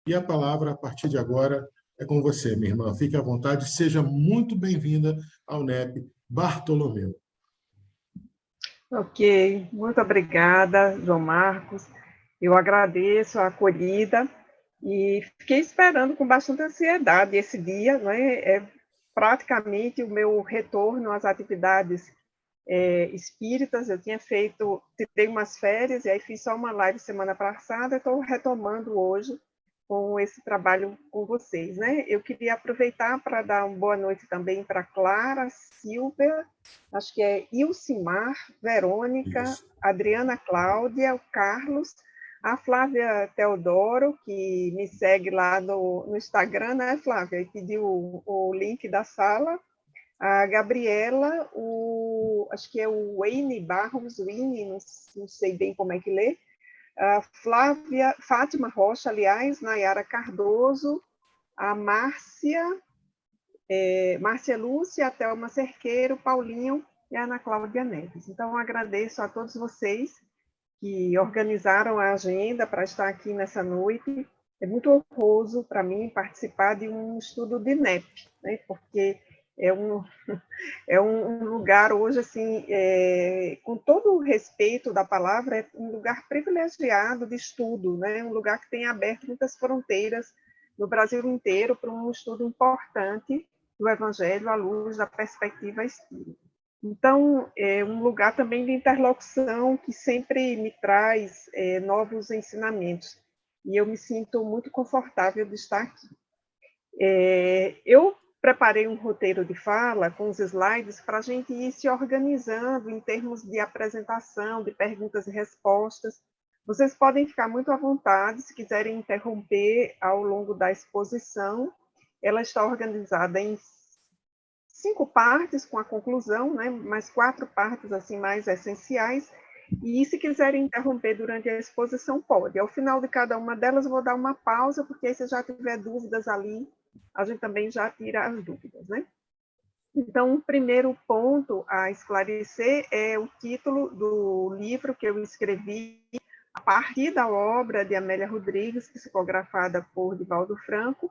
E a palavra, a partir de agora, é com você, minha irmã. Fique à vontade, seja muito bem-vinda ao NEP Bartolomeu. Ok, muito obrigada, João Marcos. Eu agradeço a acolhida e fiquei esperando com bastante ansiedade esse dia, né? É praticamente o meu retorno às atividades espíritas. Eu tinha tirei umas férias e aí fiz só uma live semana passada, estou retomando hoje com esse trabalho com vocês, né? Eu queria aproveitar para dar uma boa noite também para Clara, Silvia, acho que é Ilcimar, Verônica, Isso. Adriana Cláudia, o Carlos, a Flávia Teodoro, que me segue lá no Instagram, né, Flávia? E pediu o link da sala. A Gabriela, acho que é o Wayne Barros, Winnie, não sei bem como é que lê. A Flávia, Fátima Rocha, aliás, Nayara Cardoso, a Márcia Lúcia, a Thelma Cerqueiro, Paulinho e a Ana Cláudia Neves. Então, agradeço a todos vocês que organizaram a agenda para estar aqui nessa noite. É muito honroso para mim participar de um estudo de NEP, né? Porque é um lugar hoje, assim, com todo o respeito da palavra, é um lugar privilegiado de estudo, né? Um lugar que tem aberto muitas fronteiras no Brasil inteiro para um estudo importante do Evangelho à luz da perspectiva espírita. Então, é um lugar também de interlocução que sempre me traz novos ensinamentos. E eu me sinto muito confortável de estar aqui. Eu preparei um roteiro de fala com os slides para a gente ir se organizando em termos de apresentação, de perguntas e respostas. Vocês podem ficar muito à vontade se quiserem interromper ao longo da exposição. Ela está organizada em 5 partes com a conclusão, né, mais 4 partes assim mais essenciais, e se quiserem interromper durante a exposição, pode. Ao final de cada uma delas, eu vou dar uma pausa, porque aí se já tiver dúvidas ali, a gente também já tira as dúvidas, né? Então, o primeiro ponto a esclarecer é o título do livro que eu escrevi a partir da obra de Amélia Rodrigues, psicografada por Divaldo Franco,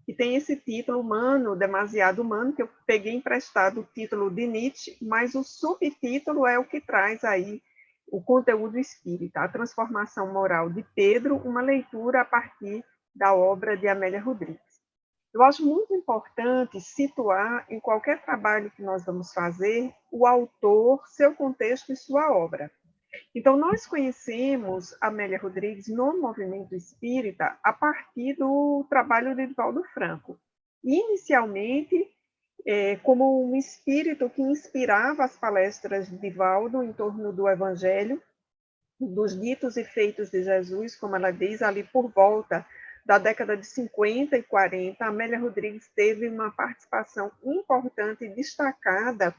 que tem esse título Humano, Demasiado Humano, que eu peguei emprestado o título de Nietzsche, mas o subtítulo é o que traz aí o conteúdo espírita, a transformação moral de Pedro, uma leitura a partir da obra de Amélia Rodrigues. Eu acho muito importante situar em qualquer trabalho que nós vamos fazer o autor, seu contexto e sua obra. Então, nós conhecemos Amélia Rodrigues no movimento espírita a partir do trabalho de Divaldo Franco. Inicialmente, como um espírito que inspirava as palestras de Divaldo em torno do Evangelho, dos ditos e feitos de Jesus, como ela diz, ali por volta da década de 50 e 40, Amélia Rodrigues teve uma participação importante e destacada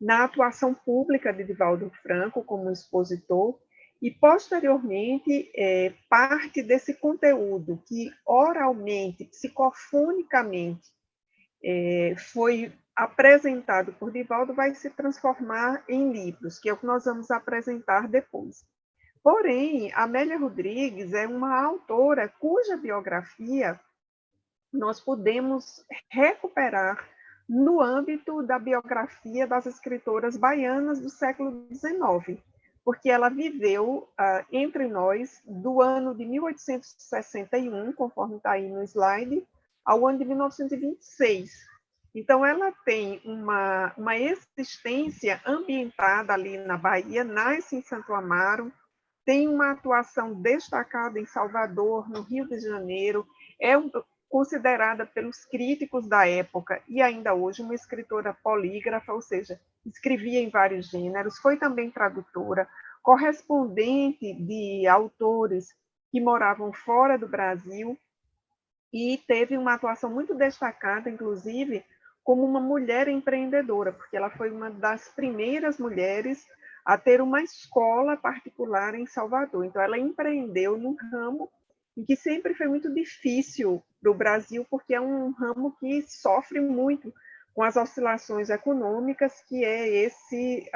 na atuação pública de Divaldo Franco como expositor, e, posteriormente, parte desse conteúdo que oralmente, psicofonicamente, foi apresentado por Divaldo, vai se transformar em livros, que é o que nós vamos apresentar depois. Porém, Amélia Rodrigues é uma autora cuja biografia nós podemos recuperar no âmbito da biografia das escritoras baianas do século XIX, porque ela viveu entre nós do ano de 1861, conforme está aí no slide, ao ano de 1926. Então, ela tem uma existência ambientada ali na Bahia, nasce em Santo Amaro, tem uma atuação destacada em Salvador, no Rio de Janeiro, considerada pelos críticos da época e ainda hoje uma escritora polígrafa, ou seja, escrevia em vários gêneros, foi também tradutora, correspondente de autores que moravam fora do Brasil e teve uma atuação muito destacada, inclusive, como uma mulher empreendedora, porque ela foi uma das primeiras mulheres a ter uma escola particular em Salvador. Então, ela empreendeu num ramo em que sempre foi muito difícil para o Brasil, porque é um ramo que sofre muito com as oscilações econômicas, que é esse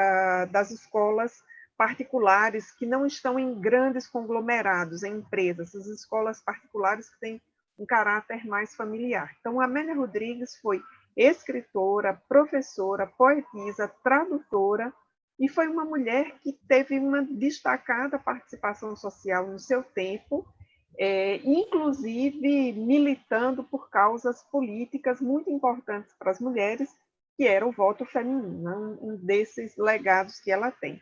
das escolas particulares que não estão em grandes conglomerados, em empresas, essas escolas particulares que têm um caráter mais familiar. Então, Amélia Rodrigues foi escritora, professora, poetisa, tradutora, e foi uma mulher que teve uma destacada participação social no seu tempo, inclusive militando por causas políticas muito importantes para as mulheres, que era o voto feminino, um desses legados que ela tem.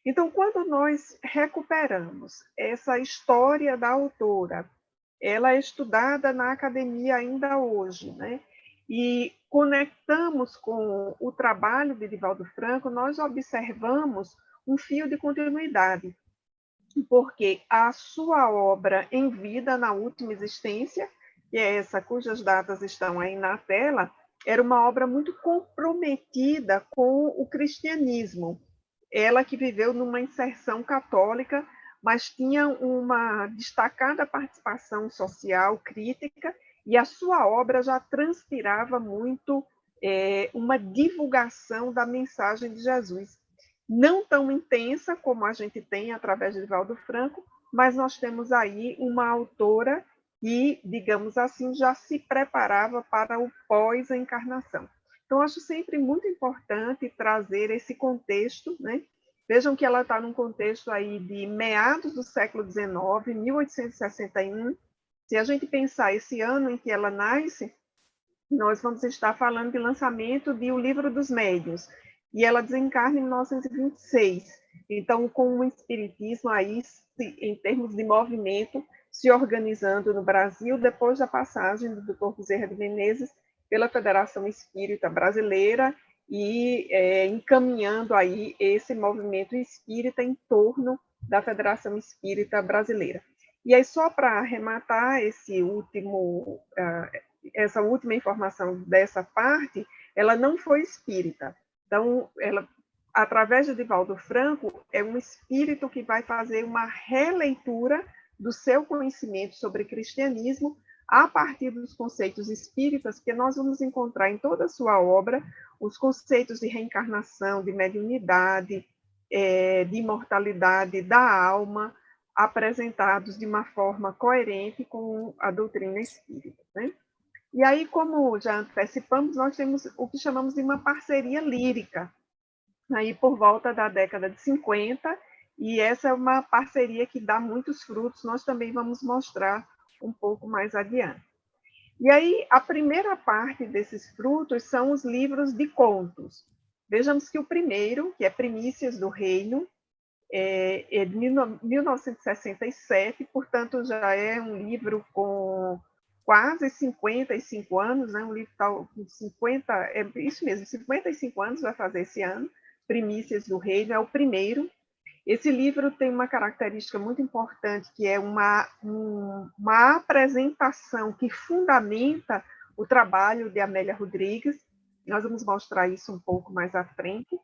Então, quando nós recuperamos essa história da autora, ela é estudada na academia ainda hoje, né? E conectamos com o trabalho de Divaldo Franco, nós observamos um fio de continuidade, porque a sua obra em vida, na última existência, que é essa cujas datas estão aí na tela, era uma obra muito comprometida com o cristianismo. Ela que viveu numa inserção católica, mas tinha uma destacada participação social, crítica, e a sua obra já transpirava muito uma divulgação da mensagem de Jesus. Não tão intensa como a gente tem através de Divaldo Franco, mas nós temos aí uma autora que, digamos assim, já se preparava para o pós-encarnação. Então, acho sempre muito importante trazer esse contexto, né? Vejam que ela está num contexto aí de meados do século XIX, 1861. Se a gente pensar esse ano em que ela nasce, nós vamos estar falando de lançamento de O Livro dos Médiuns, e ela desencarna em 1926. Então, com o espiritismo aí, em termos de movimento, se organizando no Brasil, depois da passagem do Dr. Bezerra de Menezes pela Federação Espírita Brasileira e encaminhando aí esse movimento espírita em torno da Federação Espírita Brasileira. E aí, só para arrematar essa última informação dessa parte, ela não foi espírita. Então, ela, através de Divaldo Franco, é um espírito que vai fazer uma releitura do seu conhecimento sobre cristianismo a partir dos conceitos espíritas, porque nós vamos encontrar em toda a sua obra os conceitos de reencarnação, de mediunidade, de imortalidade da alma, apresentados de uma forma coerente com a doutrina espírita, né? E aí, como já antecipamos, nós temos o que chamamos de uma parceria lírica, aí por volta da década de 50, e essa é uma parceria que dá muitos frutos, nós também vamos mostrar um pouco mais adiante. E aí, a primeira parte desses frutos são os livros de contos. Vejamos que o primeiro, que é Primícias do Reino, é de 1967, portanto, já é um livro com quase 55 anos, né? Um livro com 50, isso mesmo, 55 anos vai fazer esse ano. Primícias do Reino é o primeiro. Esse livro tem uma característica muito importante, que é uma apresentação que fundamenta o trabalho de Amélia Rodrigues. Nós vamos mostrar isso um pouco mais à frente.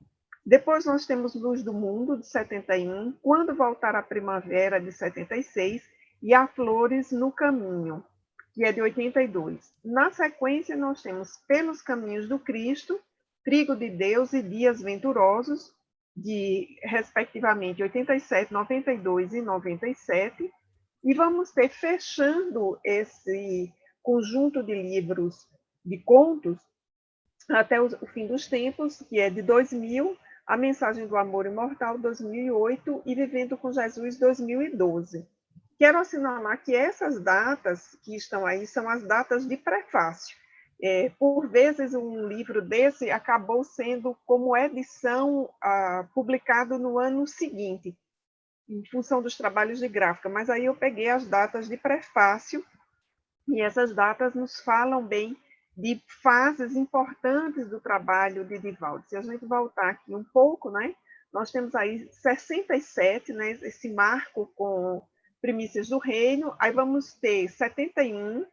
Depois nós temos Luz do Mundo, de 71, Quando Voltar a Primavera, de 76, e Há Flores no Caminho, que é de 82. Na sequência, nós temos Pelos Caminhos do Cristo, Trigo de Deus e Dias Venturosos, de, respectivamente, 87, 92 e 97. E vamos ter, fechando esse conjunto de livros de contos, até o fim dos tempos, que é de 2000, A Mensagem do Amor Imortal, 2008, e Vivendo com Jesus, 2012. Quero assinalar que essas datas que estão aí são as datas de prefácio. Por vezes, um livro desse acabou sendo como edição publicado no ano seguinte, em função dos trabalhos de gráfica, mas aí eu peguei as datas de prefácio, e essas datas nos falam bem de fases importantes do trabalho de Divaldo. Se a gente voltar aqui um pouco, né, nós temos aí 67, né, esse marco com Primícias do Reino, aí vamos ter 71,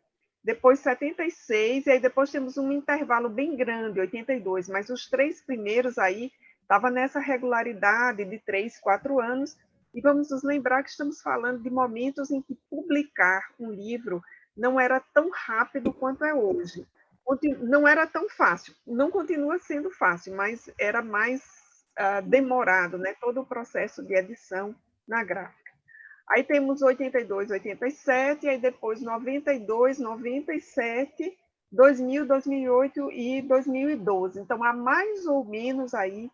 depois 76, e aí depois temos um intervalo bem grande, 82, mas os três primeiros aí estavam nessa regularidade de 3, 4 anos, e vamos nos lembrar que estamos falando de momentos em que publicar um livro não era tão rápido quanto é hoje. Não era tão fácil, não continua sendo fácil, mas era mais demorado, né? Todo o processo de edição na gráfica. Aí temos 82, 87, aí depois 92, 97, 2000, 2008 e 2012. Então, há mais ou menos aí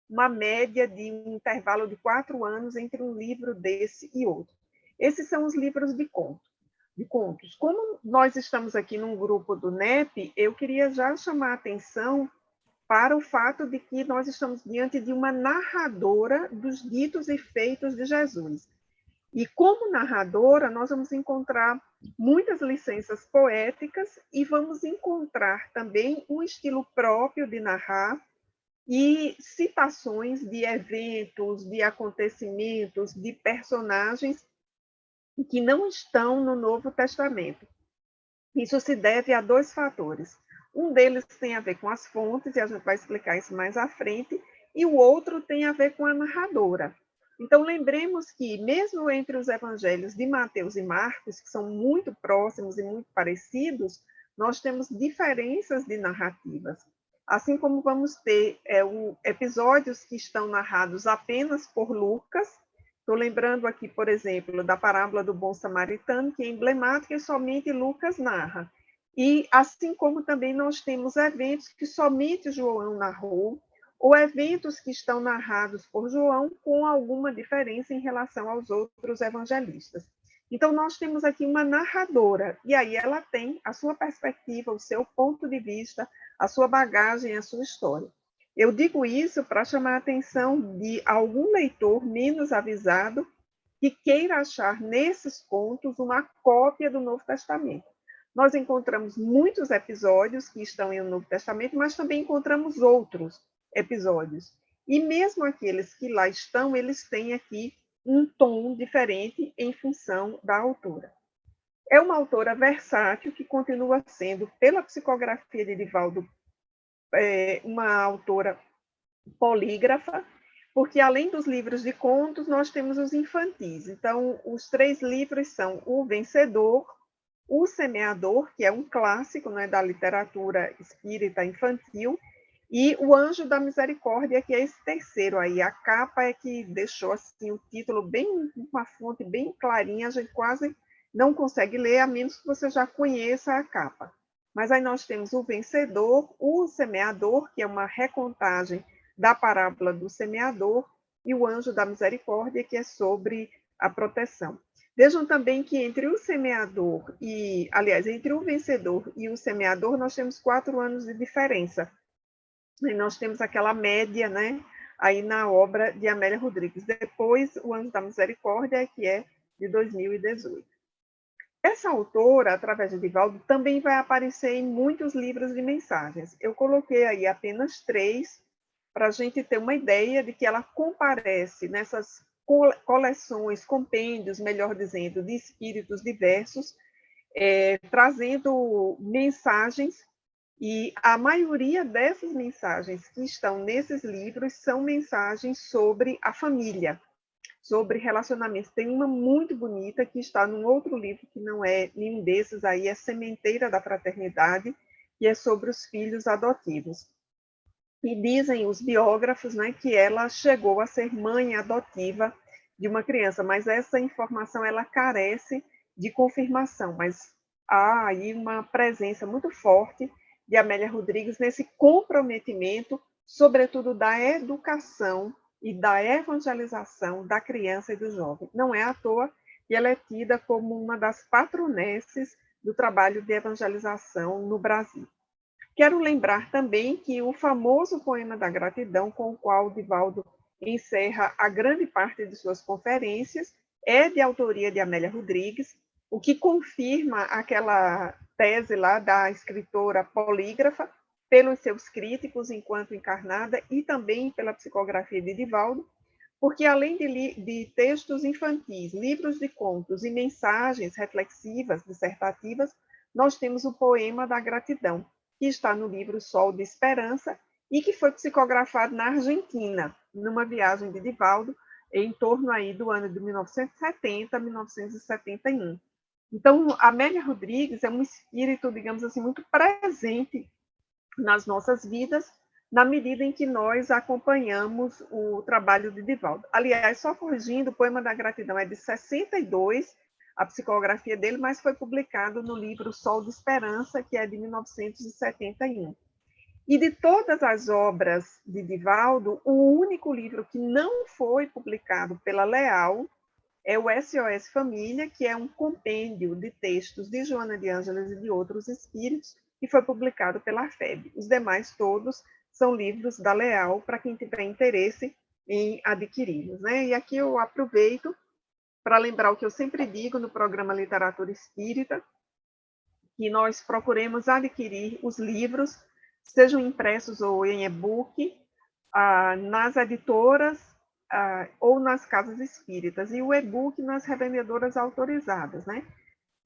uma média de um intervalo de 4 anos entre um livro desse e outro. Esses são os livros de contos. Como nós estamos aqui num grupo do NEP, eu queria já chamar a atenção para o fato de que nós estamos diante de uma narradora dos ditos e feitos de Jesus. E como narradora, nós vamos encontrar muitas licenças poéticas e vamos encontrar também um estilo próprio de narrar e citações de eventos, de acontecimentos, de personagens que não estão no Novo Testamento. Isso se deve a dois fatores. Um deles tem a ver com as fontes, e a gente vai explicar isso mais à frente, e o outro tem a ver com a narradora. Então, lembremos que, mesmo entre os evangelhos de Mateus e Marcos, que são muito próximos e muito parecidos, nós temos diferenças de narrativas. Assim como vamos ter episódios que estão narrados apenas por Lucas. Estou lembrando aqui, por exemplo, da parábola do bom samaritano, que é emblemática e somente Lucas narra. E assim como também nós temos eventos que somente João narrou, ou eventos que estão narrados por João com alguma diferença em relação aos outros evangelistas. Então, nós temos aqui uma narradora, e aí ela tem a sua perspectiva, o seu ponto de vista, a sua bagagem, a sua história. Eu digo isso para chamar a atenção de algum leitor menos avisado que queira achar nesses contos uma cópia do Novo Testamento. Nós encontramos muitos episódios que estão em o Novo Testamento, mas também encontramos outros episódios. E mesmo aqueles que lá estão, eles têm aqui um tom diferente em função da autora. É uma autora versátil que continua sendo, pela psicografia de Divaldo, uma autora polígrafa, porque além dos livros de contos, nós temos os infantis. Então, os 3 livros são O Vencedor, O Semeador, que é um clássico, né, da literatura espírita infantil, e O Anjo da Misericórdia, que é esse terceiro aí. A capa é que deixou assim o título bem, uma fonte bem clarinha, a gente quase não consegue ler, a menos que você já conheça a capa. Mas aí nós temos O Vencedor, O Semeador, que é uma recontagem da parábola do semeador, e O Anjo da Misericórdia, que é sobre a proteção. Vejam também que entre o semeador e, aliás, entre o vencedor e o semeador, nós temos 4 anos de diferença. E nós temos aquela média, né, aí na obra de Amélia Rodrigues. Depois, O Anjo da Misericórdia, que é de 2018. Essa autora, através de Divaldo, também vai aparecer em muitos livros de mensagens. Eu coloquei aí apenas 3, para a gente ter uma ideia de que ela comparece nessas coleções, compêndios, melhor dizendo, de espíritos diversos, trazendo mensagens, e a maioria dessas mensagens que estão nesses livros são mensagens sobre a família, sobre relacionamentos. Tem uma muito bonita que está num outro livro, que não é nenhum desses aí, é Sementeira da Fraternidade, que é sobre os filhos adotivos. E dizem os biógrafos, né, que ela chegou a ser mãe adotiva de uma criança, mas essa informação ela carece de confirmação, mas há aí uma presença muito forte de Amélia Rodrigues nesse comprometimento, sobretudo da educação e da evangelização da criança e do jovem. Não é à toa que ela é tida como uma das patronesses do trabalho de evangelização no Brasil. Quero lembrar também que o famoso poema da gratidão, com o qual Divaldo encerra a grande parte de suas conferências, é de autoria de Amélia Rodrigues, o que confirma aquela tese lá da escritora polígrafa, pelos seus críticos enquanto encarnada e também pela psicografia de Divaldo, porque além de textos infantis, livros de contos e mensagens reflexivas, dissertativas, nós temos o poema da gratidão, que está no livro Sol de Esperança e que foi psicografado na Argentina, numa viagem de Divaldo, em torno aí do ano de 1970 a 1971. Então, Amélia Rodrigues é um espírito, digamos assim, muito presente nas nossas vidas, na medida em que nós acompanhamos o trabalho de Divaldo. Aliás, só corrigindo, o Poema da Gratidão é de 62, a psicografia dele, mas foi publicado no livro Sol de Esperança, que é de 1971. E de todas as obras de Divaldo, o único livro que não foi publicado pela Leal é o SOS Família, que é um compêndio de textos de Joana de Ângeles e de outros espíritos, que foi publicado pela FEB. Os demais todos são livros da Leal, para quem tiver interesse em adquiri-los, né? E aqui eu aproveito para lembrar o que eu sempre digo no programa Literatura Espírita, que nós procuremos adquirir os livros, sejam impressos ou em e-book, nas editoras ou nas casas espíritas, e o e-book nas revendedoras autorizadas, né?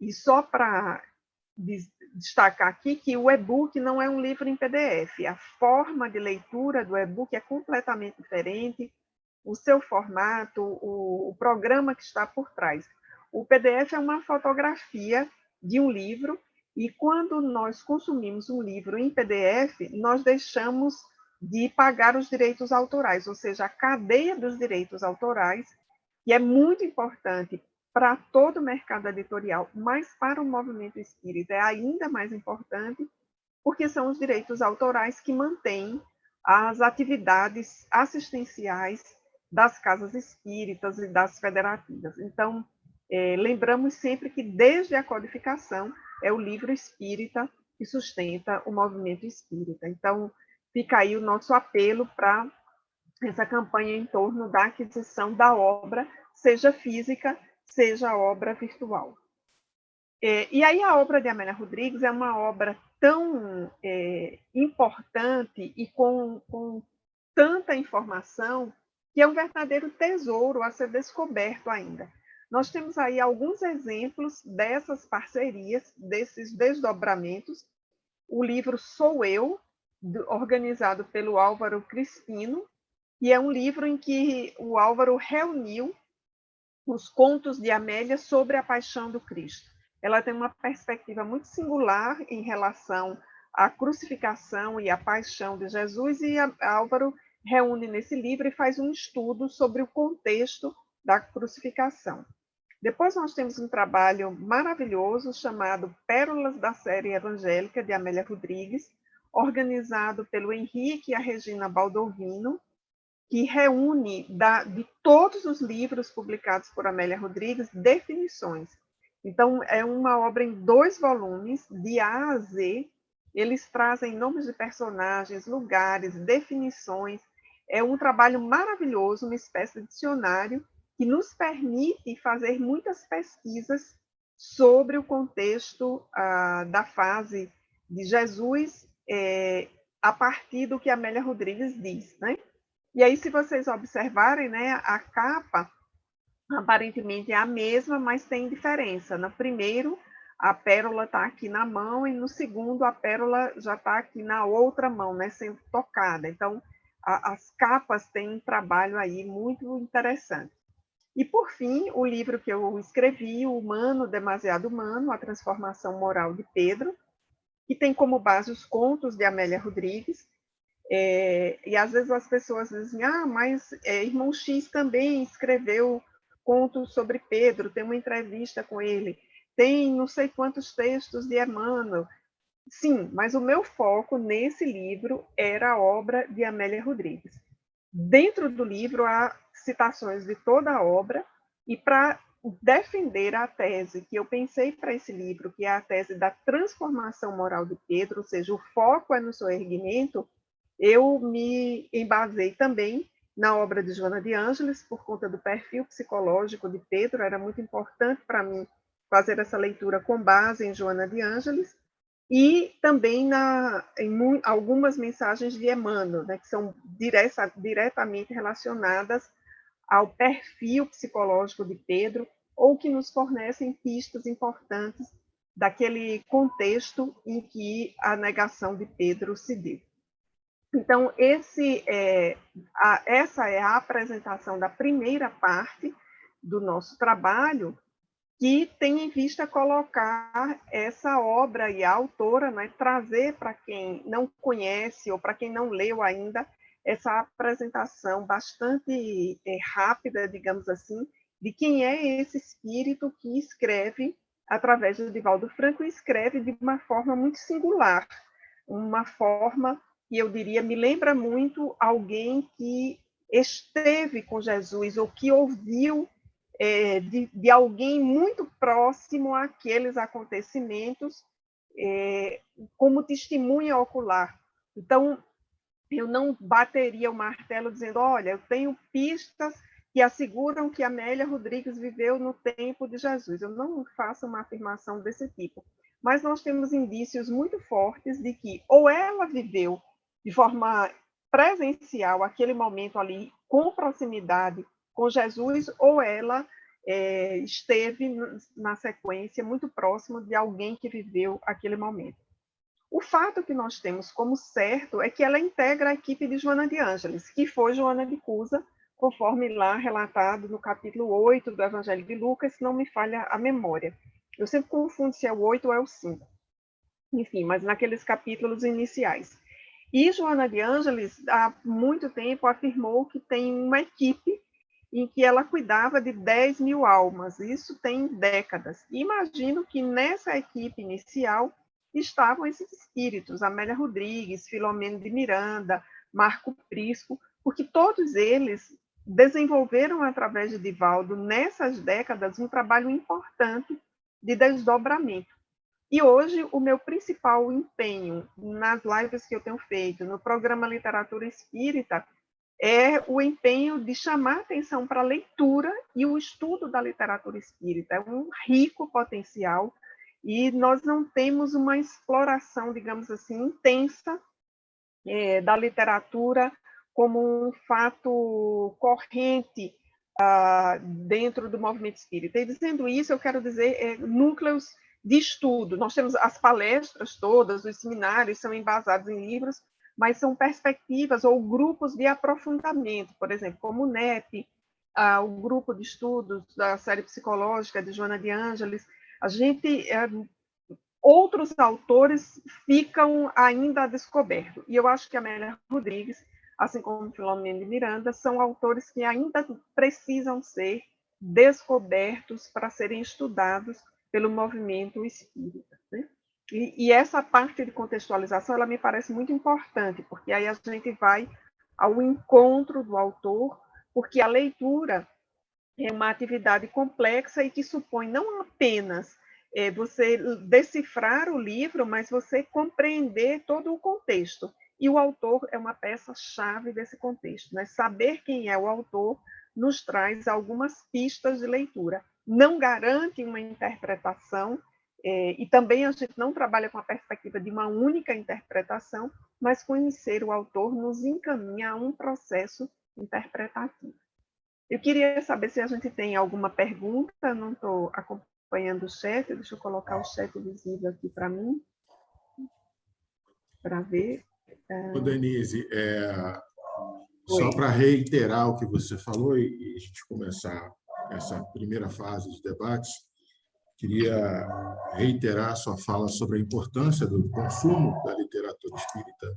E só para destacar aqui que o e-book não é um livro em PDF, a forma de leitura do e-book é completamente diferente, o seu formato, o programa que está por trás. O PDF é uma fotografia de um livro, e quando nós consumimos um livro em PDF, nós deixamos de pagar os direitos autorais, ou seja, a cadeia dos direitos autorais, que é muito importante para todo o mercado editorial, mas para o movimento espírita é ainda mais importante, porque são os direitos autorais que mantêm as atividades assistenciais das casas espíritas e das federativas. Então, lembramos sempre que desde a codificação é o livro espírita que sustenta o movimento espírita. Então, fica aí o nosso apelo para essa campanha em torno da aquisição da obra, seja física, seja obra virtual. E aí a obra de Amélia Rodrigues é uma obra tão importante e com tanta informação que é um verdadeiro tesouro a ser descoberto ainda. Nós temos aí alguns exemplos dessas parcerias, desses desdobramentos. O livro Sou Eu, organizado pelo Álvaro Crispino, e é um livro em que o Álvaro reuniu os contos de Amélia sobre a paixão do Cristo. Ela tem uma perspectiva muito singular em relação à crucificação e à paixão de Jesus, e Álvaro reúne nesse livro e faz um estudo sobre o contexto da crucificação. Depois nós temos um trabalho maravilhoso chamado Pérolas da Série Evangélica, de Amélia Rodrigues, organizado pelo Henrique e a Regina Baldovino, que reúne de todos os livros publicados por Amélia Rodrigues definições. Então, é uma obra em 2 volumes, de A a Z. Eles trazem nomes de personagens, lugares, definições. É um trabalho maravilhoso, uma espécie de dicionário, que nos permite fazer muitas pesquisas sobre o contexto da fase de Jesus, a partir do que Amélia Rodrigues diz, né? E aí, se vocês observarem, né, a capa aparentemente é a mesma, mas tem diferença. No primeiro, a pérola está aqui na mão, e no segundo, a pérola já está aqui na outra mão, né, sendo tocada. Então, as capas têm um trabalho aí muito interessante. E, por fim, o livro que eu escrevi, O Humano, Demasiado Humano, A Transformação Moral de Pedro, que tem como base os contos de Amélia Rodrigues. E às vezes as pessoas dizem, mas irmão X também escreveu contos sobre Pedro, tem uma entrevista com ele, tem não sei quantos textos de Emmanuel. Sim, mas o meu foco nesse livro era a obra de Amélia Rodrigues. Dentro do livro há citações de toda a obra, e para defender a tese que eu pensei para esse livro, que é a tese da transformação moral de Pedro, ou seja, o foco é no seu erguimento, eu me embasei também na obra de Joana de Ângeles, por conta do perfil psicológico de Pedro, era muito importante para mim fazer essa leitura com base em Joana de Ângeles, e também em algumas mensagens de Emmanuel, né, que são diretamente relacionadas ao perfil psicológico de Pedro, ou que nos fornecem pistas importantes daquele contexto em que a negação de Pedro se deu. Então, essa é a apresentação da primeira parte do nosso trabalho, que tem em vista colocar essa obra e a autora, né, trazer para quem não conhece ou para quem não leu ainda essa apresentação bastante rápida, digamos assim, de quem é esse espírito que escreve através de Divaldo Franco e escreve de uma forma muito singular, uma forma que eu diria me lembra muito alguém que esteve com Jesus ou que ouviu de alguém muito próximo àqueles acontecimentos, como testemunha ocular. Então, eu não bateria o martelo dizendo, olha, eu tenho pistas que asseguram que Amélia Rodrigues viveu no tempo de Jesus. Eu não faço uma afirmação desse tipo. Mas nós temos indícios muito fortes de que ou ela viveu de forma presencial aquele momento ali, com proximidade com Jesus, ou ela esteve na sequência muito próximo de alguém que viveu aquele momento. O fato que nós temos como certo é que ela integra a equipe de Joana de Ângeles, que foi Joana de Cusa, conforme lá relatado no capítulo 8 do Evangelho de Lucas, se não me falha a memória. Eu sempre confundo se é o 8 ou é o 5. Enfim, mas naqueles capítulos iniciais. E Joana de Ângeles, há muito tempo, afirmou que tem uma equipe em que ela cuidava de 10 mil almas. Isso tem décadas. E imagino que nessa equipe inicial estavam esses espíritos, Amélia Rodrigues, Filomeno de Miranda, Marco Prisco, porque todos eles desenvolveram, através de Divaldo, nessas décadas, um trabalho importante de desdobramento. E hoje, o meu principal empenho nas lives que eu tenho feito, no programa Literatura Espírita, é o empenho de chamar atenção para a leitura e o estudo da literatura espírita. É um rico potencial e nós não temos uma exploração, digamos assim, intensa da literatura como um fato corrente dentro do movimento espírita. E dizendo isso, eu quero dizer núcleos de estudo. Nós temos as palestras todas, os seminários são embasados em livros, mas são perspectivas ou grupos de aprofundamento, por exemplo, como o NEP, o grupo de estudos da série psicológica de Joana de Ângeles. A gente outros autores ficam ainda a descoberto. E eu acho que Amélia Rodrigues, assim como Filomeno de Miranda, são autores que ainda precisam ser descobertos para serem estudados pelo movimento espírita, né? E essa parte de contextualização, ela me parece muito importante, porque aí a gente vai ao encontro do autor, porque a leitura é uma atividade complexa e que supõe não apenas você decifrar o livro, mas você compreender todo o contexto. E o autor é uma peça-chave desse contexto, né? Saber quem é o autor nos traz algumas pistas de leitura. Não garante uma interpretação, e também a gente não trabalha com a perspectiva de uma única interpretação, mas conhecer o autor nos encaminha a um processo interpretativo. Eu queria saber se a gente tem alguma pergunta, não estou acompanhando o chat, deixa eu colocar o chat visível aqui para mim, para ver. Ô, Denise, só para reiterar o que você falou e a gente começar essa primeira fase de debates, queria reiterar a sua fala sobre a importância do consumo da literatura espírita,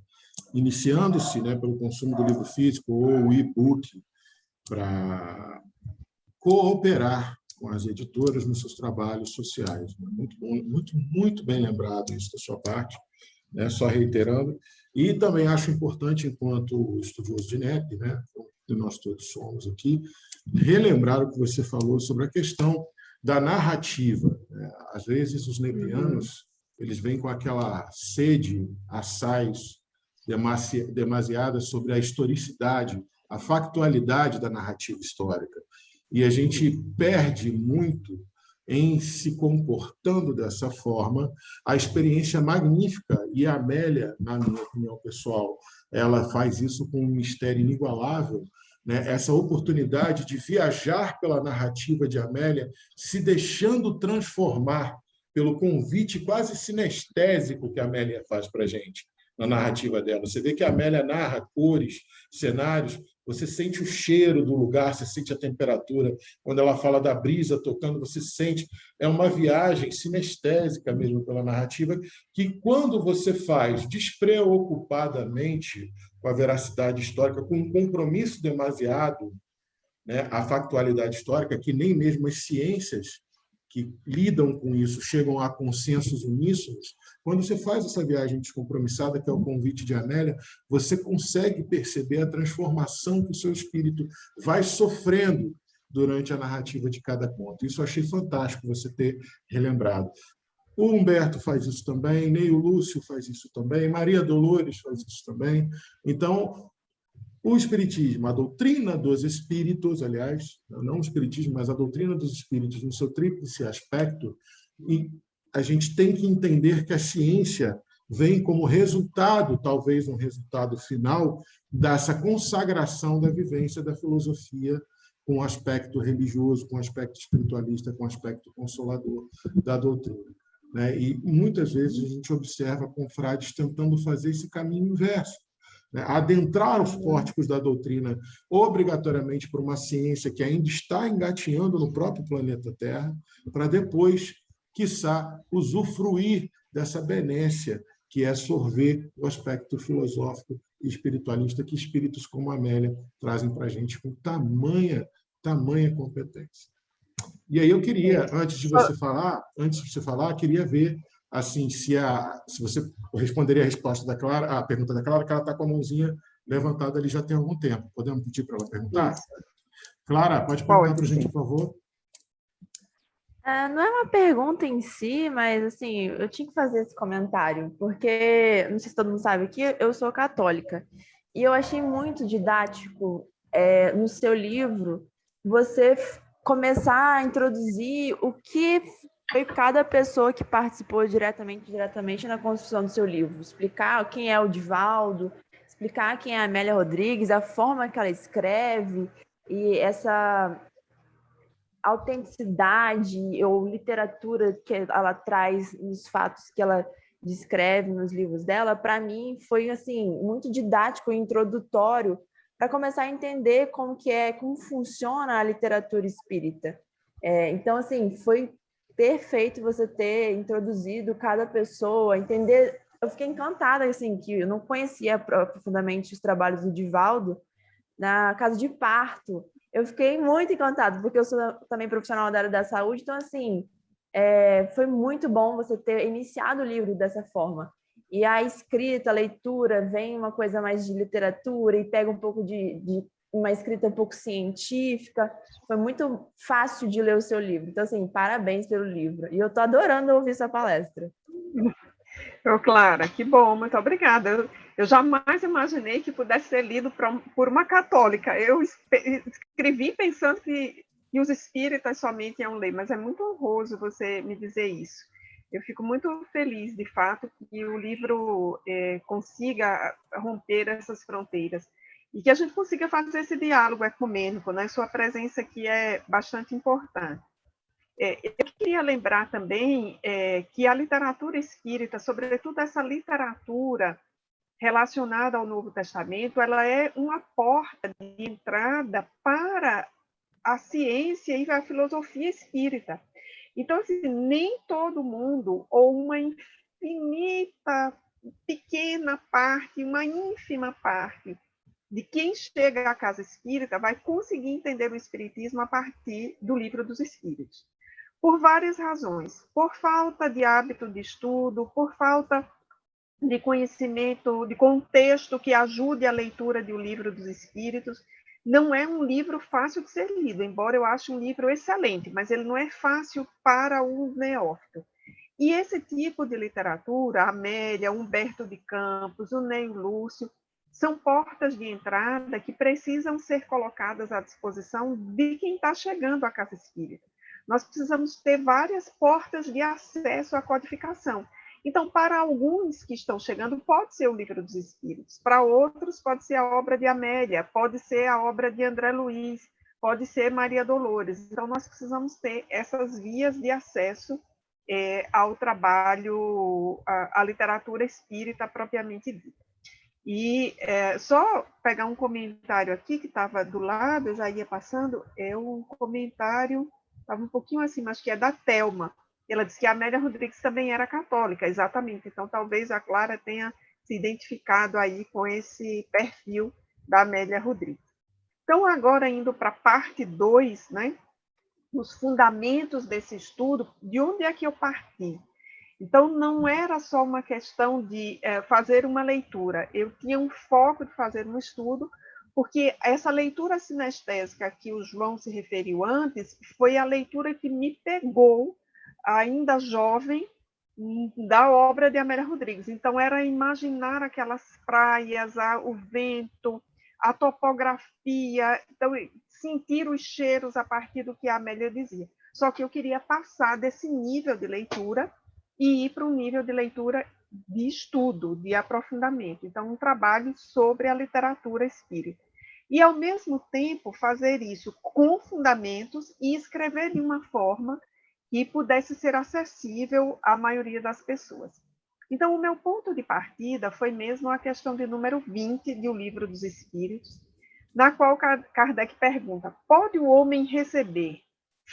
iniciando-se, né, pelo consumo do livro físico ou o e-book, para cooperar com as editoras nos seus trabalhos sociais. Muito, muito bem lembrado isso da sua parte, né? Só reiterando. E também acho importante, enquanto estudioso de NEP, né, que nós todos somos aqui, relembrar o que você falou sobre a questão da narrativa. Às vezes, os nepianos eles vêm com aquela sede assaz demasiada sobre a historicidade, a factualidade da narrativa histórica. E a gente perde muito em se comportando dessa forma a experiência magnífica. E a Amélia, na minha opinião pessoal, ela faz isso com um mistério inigualável, né? Essa oportunidade de viajar pela narrativa de Amélia, se deixando transformar pelo convite quase sinestésico que a Amélia faz para a gente. na narrativa dela. Você vê que a Amélia narra cores, cenários, você sente o cheiro do lugar, você sente a temperatura. Quando ela fala da brisa tocando, você sente. É uma viagem sinestésica mesmo pela narrativa, que quando você faz despreocupadamente com a veracidade histórica, com um compromisso demasiado, né, a factualidade histórica, que nem mesmo as ciências que lidam com isso chegam a consensos uníssonos. Quando você faz essa viagem descompromissada, que é o convite de Amélia, você consegue perceber a transformação que o seu espírito vai sofrendo durante a narrativa de cada conto. Isso eu achei fantástico você ter relembrado. O Humberto faz isso também, Neio Lúcio faz isso também, Maria Dolores faz isso também. Então, o Espiritismo, a doutrina dos espíritos, aliás, não o Espiritismo, mas a doutrina dos espíritos, no seu tríplice aspecto, e a gente tem que entender que a ciência vem como resultado, talvez um resultado final, dessa consagração da vivência da filosofia com o aspecto religioso, com o aspecto espiritualista, com o aspecto consolador da doutrina. E muitas vezes a gente observa confrades tentando fazer esse caminho inverso, adentrar os pórticos da doutrina obrigatoriamente por uma ciência que ainda está engatinhando no próprio planeta Terra, para depois, quiçá, usufruir dessa benécia que é sorver o aspecto filosófico e espiritualista que espíritos como a Amélia trazem para a gente com tamanha competência. E aí eu queria, antes de você falar, queria ver assim, se você responderia a pergunta da Clara, que ela está com a mãozinha levantada ali já tem algum tempo. Podemos pedir para ela perguntar? Isso. Clara, pode perguntar para a gente, por favor. Não é uma pergunta em si, mas assim, eu tinha que fazer esse comentário, porque, não sei se todo mundo sabe aqui, eu sou católica, e eu achei muito didático no seu livro você começar a introduzir o que foi cada pessoa que participou diretamente na construção do seu livro. Explicar quem é o Divaldo, explicar quem é a Amélia Rodrigues, a forma que ela escreve e essa autenticidade ou literatura que ela traz nos fatos que ela descreve nos livros dela, para mim foi assim muito didático e introdutório para começar a entender como funciona a literatura espírita. Então, assim, foi perfeito você ter introduzido cada pessoa, entender. Eu fiquei encantada, assim, que eu não conhecia profundamente os trabalhos do Divaldo na Casa de Parto. Eu fiquei muito encantada, porque eu sou também profissional da área da saúde, então, assim, foi muito bom você ter iniciado o livro dessa forma. E a escrita, a leitura, vem uma coisa mais de literatura e pega um pouco de uma escrita um pouco científica. Foi muito fácil de ler o seu livro. Então, assim, parabéns pelo livro. E eu estou adorando ouvir sua palestra. Clara, que bom, muito obrigada. Eu jamais imaginei que pudesse ser lido por uma católica. Eu escrevi pensando que os espíritas somente iam ler, mas é muito honroso você me dizer isso. Eu fico muito feliz, de fato, que o livro consiga romper essas fronteiras e que a gente consiga fazer esse diálogo ecumênico, né? Sua presença aqui é bastante importante. Eu queria lembrar também que a literatura espírita, sobretudo essa literatura relacionada ao Novo Testamento, ela é uma porta de entrada para a ciência e a filosofia espírita. Então, assim, nem todo mundo, ou uma infinita, pequena parte, uma ínfima parte de quem chega à casa espírita vai conseguir entender o espiritismo a partir do Livro dos Espíritos. Por várias razões. Por falta de hábito de estudo, por falta de conhecimento, de contexto que ajude a leitura de O Livro dos Espíritos. Não é um livro fácil de ser lido, embora eu ache um livro excelente, mas ele não é fácil para o neófito. E esse tipo de literatura, a Amélia, Humberto de Campos, o Neio Lúcio, são portas de entrada que precisam ser colocadas à disposição de quem está chegando à casa espírita. Nós precisamos ter várias portas de acesso à codificação. Então, para alguns que estão chegando, pode ser o Livro dos Espíritos. Para outros, pode ser a obra de Amélia, pode ser a obra de André Luiz, pode ser Maria Dolores. Então, nós precisamos ter essas vias de acesso ao trabalho, à literatura espírita propriamente dita. E só pegar um comentário aqui que estava do lado, eu já ia passando, é um comentário, estava um pouquinho acima, acho que é da Thelma. Ela disse que a Amélia Rodrigues também era católica, exatamente. Então, talvez a Clara tenha se identificado aí com esse perfil da Amélia Rodrigues. Então, agora indo para a parte 2, né, os fundamentos desse estudo, de onde é que eu parti? Então, não era só uma questão de fazer uma leitura, eu tinha um foco de fazer um estudo, porque essa leitura sinestésica que o João se referiu antes foi a leitura que me pegou, ainda jovem, da obra de Amélia Rodrigues. Então, era imaginar aquelas praias, o vento, a topografia, então, sentir os cheiros a partir do que a Amélia dizia. Só que eu queria passar desse nível de leitura e ir para um nível de leitura de estudo, de aprofundamento. Então, um trabalho sobre a literatura espírita. E, ao mesmo tempo, fazer isso com fundamentos e escrever de uma forma que pudesse ser acessível à maioria das pessoas. Então, o meu ponto de partida foi mesmo a questão de número 20 de O Livro dos Espíritos, na qual Kardec pergunta: pode o homem receber,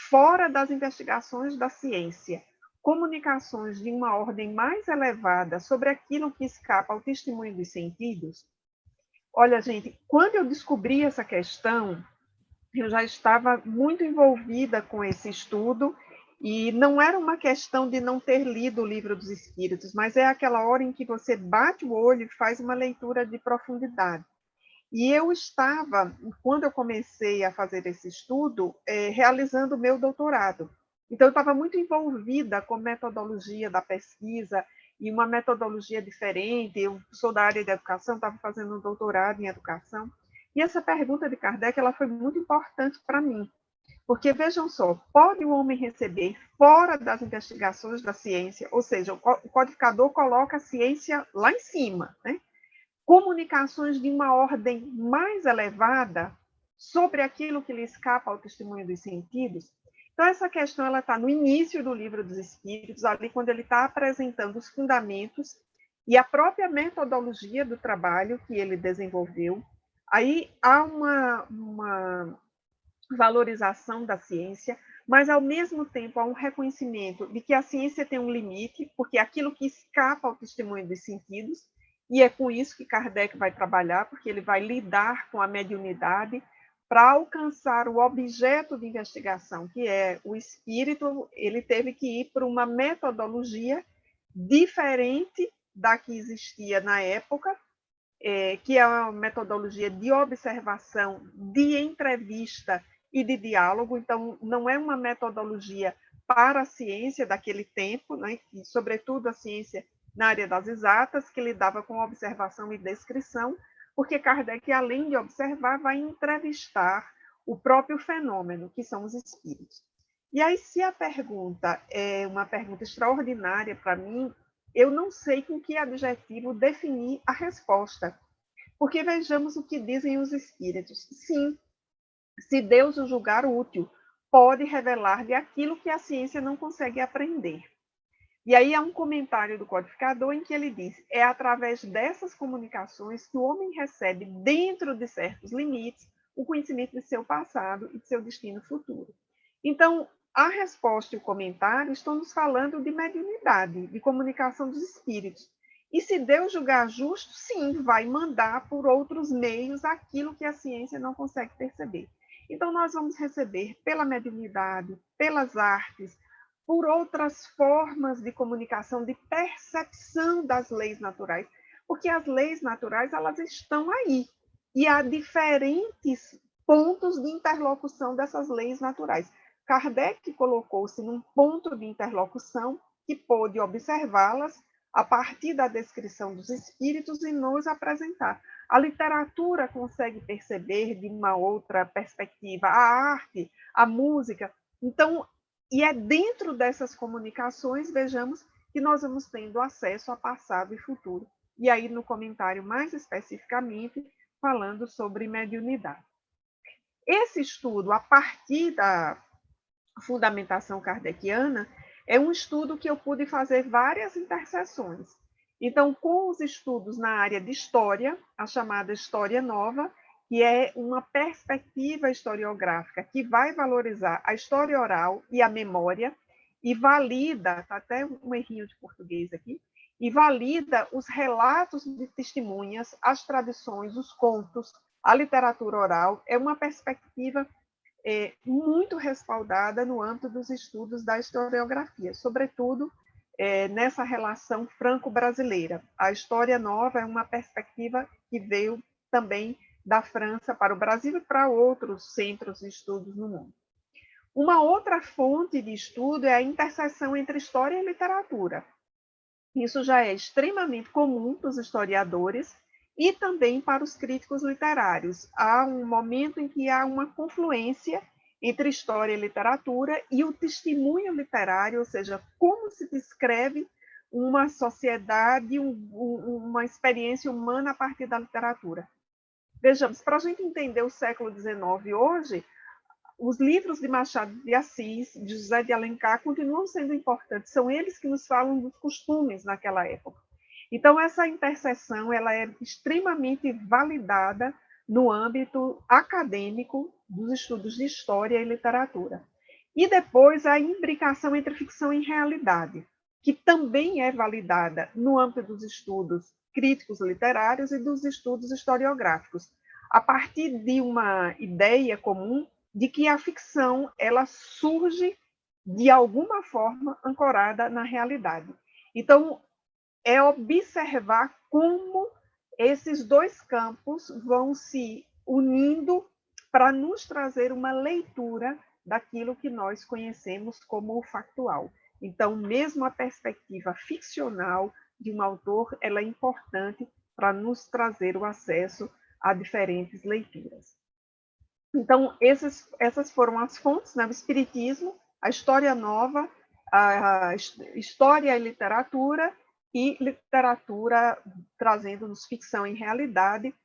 fora das investigações da ciência, comunicações de uma ordem mais elevada sobre aquilo que escapa ao testemunho dos sentidos? Olha, gente, quando eu descobri essa questão, eu já estava muito envolvida com esse estudo, e não era uma questão de não ter lido o Livro dos Espíritos, mas é aquela hora em que você bate o olho e faz uma leitura de profundidade. E eu estava, quando eu comecei a fazer esse estudo, realizando o meu doutorado. Então, eu estava muito envolvida com a metodologia da pesquisa, e uma metodologia diferente. Eu sou da área de educação, estava fazendo um doutorado em educação. E essa pergunta de Kardec ela foi muito importante para mim, porque, vejam só, pode o homem receber fora das investigações da ciência, ou seja, o codificador coloca a ciência lá em cima, né? Comunicações de uma ordem mais elevada sobre aquilo que lhe escapa ao testemunho dos sentidos. Então, essa questão ela está no início do Livro dos Espíritos, ali quando ele está apresentando os fundamentos e a própria metodologia do trabalho que ele desenvolveu. Aí há uma valorização da ciência, mas, ao mesmo tempo, há um reconhecimento de que a ciência tem um limite, porque é aquilo que escapa ao testemunho dos sentidos, e é com isso que Kardec vai trabalhar, porque ele vai lidar com a mediunidade para alcançar o objeto de investigação, que é o espírito. Ele teve que ir para uma metodologia diferente da que existia na época, que é uma metodologia de observação, de entrevista e de diálogo. Então, não é uma metodologia para a ciência daquele tempo, né, e, sobretudo, a ciência na área das exatas, que lidava com observação e descrição, porque Kardec, além de observar, vai entrevistar o próprio fenômeno, que são os espíritos. E aí, se a pergunta é uma pergunta extraordinária para mim, eu não sei com que adjetivo definir a resposta, porque vejamos o que dizem os espíritos. Sim, se Deus o julgar útil, pode revelar-lhe aquilo que a ciência não consegue aprender. E aí há um comentário do codificador em que ele diz: é através dessas comunicações que o homem recebe, dentro de certos limites, o conhecimento de seu passado e de seu destino futuro. Então, a resposta e o comentário estão nos falando de mediunidade, de comunicação dos espíritos. E se Deus julgar justo, sim, vai mandar por outros meios aquilo que a ciência não consegue perceber. Então, nós vamos receber pela mediunidade, pelas artes, por outras formas de comunicação, de percepção das leis naturais, porque as leis naturais elas estão aí, e há diferentes pontos de interlocução dessas leis naturais. Kardec colocou-se num ponto de interlocução que pôde observá-las a partir da descrição dos espíritos e nos apresentar. A literatura consegue perceber de uma outra perspectiva, a arte, a música. Então, e é dentro dessas comunicações, vejamos, que nós vamos tendo acesso a passado e futuro. E aí, no comentário, mais especificamente, falando sobre mediunidade. Esse estudo, a partir da fundamentação kardeciana, é um estudo que eu pude fazer várias interseções. Então, com os estudos na área de história, a chamada História Nova, que é uma perspectiva historiográfica que vai valorizar a história oral e a memória, e valida, está até um errinho de português aqui, e valida os relatos de testemunhas, as tradições, os contos, a literatura oral. É uma perspectiva muito respaldada no âmbito dos estudos da historiografia, sobretudo nessa relação franco-brasileira. A História Nova é uma perspectiva que veio também da França para o Brasil e para outros centros de estudos no mundo. Uma outra fonte de estudo é a interseção entre história e literatura. Isso já é extremamente comum para os historiadores e também para os críticos literários. Há um momento em que há uma confluência entre história e literatura e o testemunho literário, ou seja, como se descreve uma sociedade, uma experiência humana a partir da literatura. Vejamos, para a gente entender o século XIX hoje, os livros de Machado de Assis, de José de Alencar, continuam sendo importantes. São eles que nos falam dos costumes naquela época. Então, essa interseção ela é extremamente validada no âmbito acadêmico dos estudos de história e literatura. E depois a imbricação entre ficção e realidade, que também é validada no âmbito dos estudos críticos literários e dos estudos historiográficos, a partir de uma ideia comum de que a ficção ela surge de alguma forma ancorada na realidade. Então, é observar como esses dois campos vão se unindo para nos trazer uma leitura daquilo que nós conhecemos como o factual. Então, mesmo a perspectiva ficcional de um autor, ela é importante para nos trazer o acesso a diferentes leituras. Então, essas foram as fontes, né? O Espiritismo, a História Nova, a História e Literatura, e literatura trazendo-nos ficção e realidade,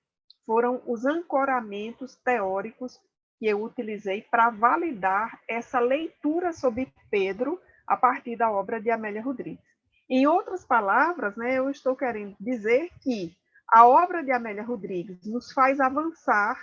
foram os ancoramentos teóricos que eu utilizei para validar essa leitura sobre Pedro a partir da obra de Amélia Rodrigues. Em outras palavras, né, eu estou querendo dizer que a obra de Amélia Rodrigues nos faz avançar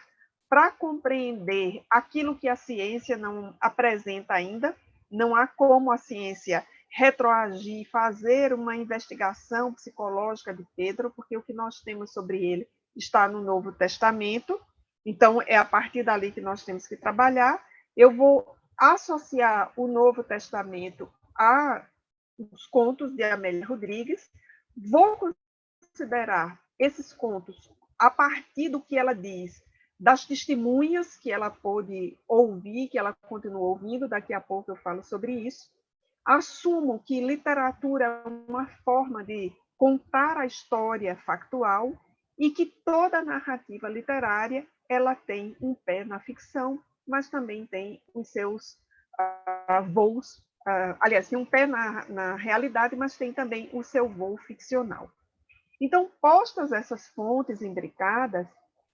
para compreender aquilo que a ciência não apresenta ainda. Não há como a ciência retroagir, fazer uma investigação psicológica de Pedro, porque o que nós temos sobre ele está no Novo Testamento. Então, é a partir dali que nós temos que trabalhar. Eu vou associar o Novo Testamento aos contos de Amélia Rodrigues, vou considerar esses contos a partir do que ela diz, das testemunhas que ela pôde ouvir, que ela continuou ouvindo, daqui a pouco eu falo sobre isso. Assumo que literatura é uma forma de contar a história factual e que toda narrativa literária ela tem um pé na ficção, mas também tem os seus voos, aliás, tem um pé na realidade, mas tem também o seu voo ficcional. Então, postas essas fontes imbricadas,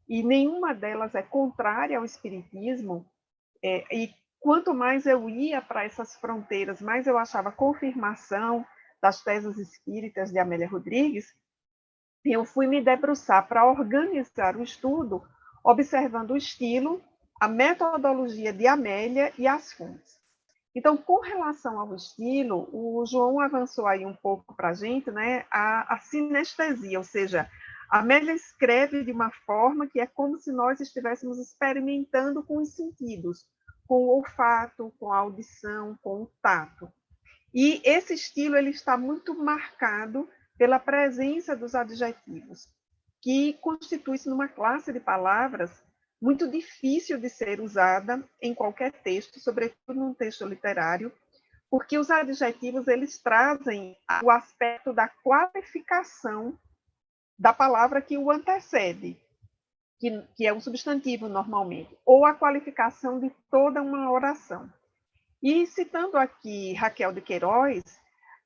e nenhuma delas é contrária ao espiritismo, e quanto mais eu ia para essas fronteiras, mais eu achava confirmação das teses espíritas de Amélia Rodrigues, e eu fui me debruçar para organizar o estudo, observando o estilo, a metodologia de Amélia e as fontes. Então, com relação ao estilo, o João avançou aí um pouco para a gente, né, a sinestesia, ou seja, a Amélia escreve de uma forma que é como se nós estivéssemos experimentando com os sentidos, com o olfato, com a audição, com o tato. E esse estilo ele está muito marcado pela presença dos adjetivos, que constitui-se numa classe de palavras muito difícil de ser usada em qualquer texto, sobretudo num texto literário, porque os adjetivos eles trazem o aspecto da qualificação da palavra que o antecede, que é um substantivo normalmente, ou a qualificação de toda uma oração. E citando aqui Raquel de Queiroz,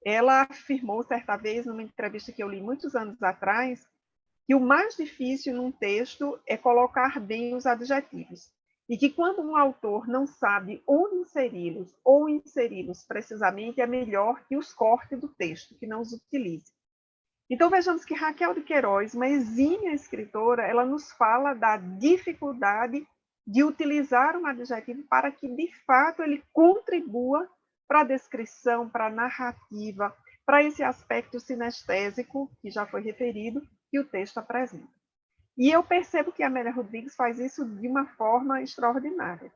ela afirmou certa vez, numa entrevista que eu li muitos anos atrás, que o mais difícil num texto é colocar bem os adjetivos. e que quando um autor não sabe onde inseri-los ou inseri-los precisamente, é melhor que os corte do texto, que não os utilize. Então, vejamos que Raquel de Queiroz, uma exímia escritora, ela nos fala da dificuldade de utilizar um adjetivo para que, de fato, ele contribua para a descrição, para a narrativa, para esse aspecto sinestésico, que já foi referido, que o texto apresenta. E eu percebo que a Amélia Rodrigues faz isso de uma forma extraordinária.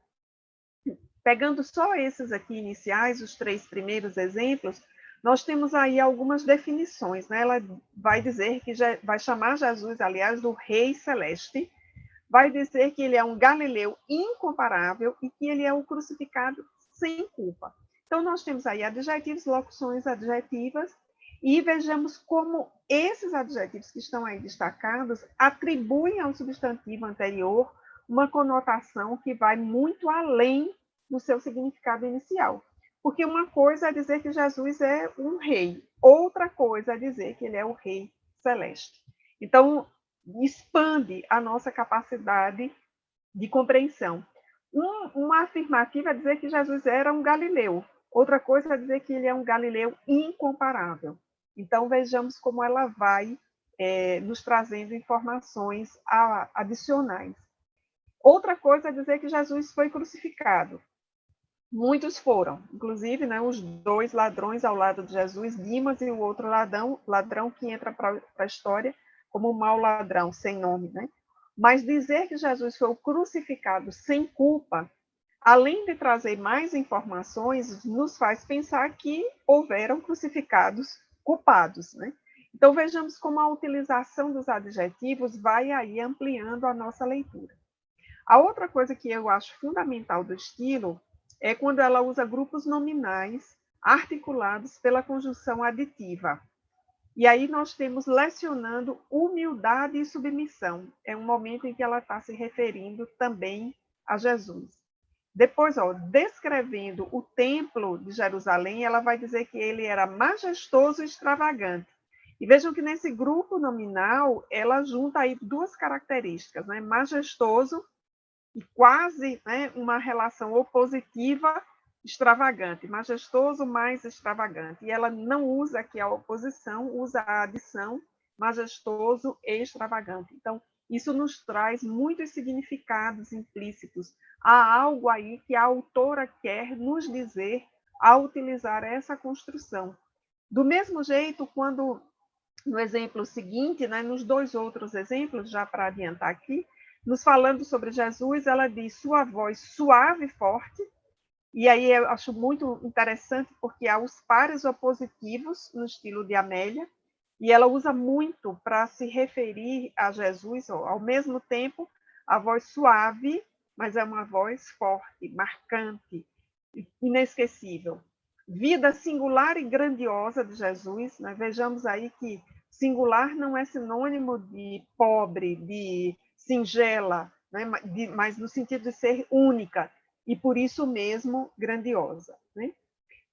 Pegando só esses aqui iniciais, os 3 primeiros exemplos, nós temos aí algumas definições, né? Ela vai dizer que vai chamar Jesus, aliás, do Rei Celeste, vai dizer que ele é um galileu incomparável e que ele é o crucificado sem culpa. Então, nós temos aí adjetivos, locuções adjetivas, e vejamos como esses adjetivos que estão aí destacados atribuem ao substantivo anterior uma conotação que vai muito além do seu significado inicial. Porque uma coisa é dizer que Jesus é um rei, outra coisa é dizer que ele é o Rei Celeste. Então, expande a nossa capacidade de compreensão. Uma afirmativa é dizer que Jesus era um galileu, outra coisa é dizer que ele é um galileu incomparável. Então, vejamos como ela vai nos trazendo informações adicionais. Outra coisa é dizer que Jesus foi crucificado. Muitos foram, inclusive, né, os 2 ladrões ao lado de Jesus, Dimas e o outro ladrão que entra para a história como um mau ladrão, sem nome. Né? Mas dizer que Jesus foi crucificado sem culpa, além de trazer mais informações, nos faz pensar que houveram crucificados culpados. Né? Então, vejamos como a utilização dos adjetivos vai aí ampliando a nossa leitura. A outra coisa que eu acho fundamental do estilo é quando ela usa grupos nominais articulados pela conjunção aditiva. E aí nós temos lecionando humildade e submissão. É um momento em que ela está se referindo também a Jesus. Depois, descrevendo o templo de Jerusalém, ela vai dizer que ele era majestoso e extravagante. E vejam que nesse grupo nominal, ela junta aí 2 características, né? Majestoso e quase, né, uma relação opositiva extravagante, majestoso mais extravagante. E ela não usa aqui a oposição, usa a adição majestoso e extravagante. Então, isso nos traz muitos significados implícitos. Há algo aí que a autora quer nos dizer ao utilizar essa construção. Do mesmo jeito, quando no exemplo seguinte, né, nos 2 outros exemplos, já para adiantar aqui, nos falando sobre Jesus, ela diz sua voz suave e forte, e aí eu acho muito interessante porque há os pares opositivos no estilo de Amélia, e ela usa muito para se referir a Jesus, ao mesmo tempo, a voz suave, mas é uma voz forte, marcante, inesquecível. Vida singular e grandiosa de Jesus, né? Vejamos aí que singular não é sinônimo de pobre, de singela, né? Mas no sentido de ser única, e por isso mesmo grandiosa. Né?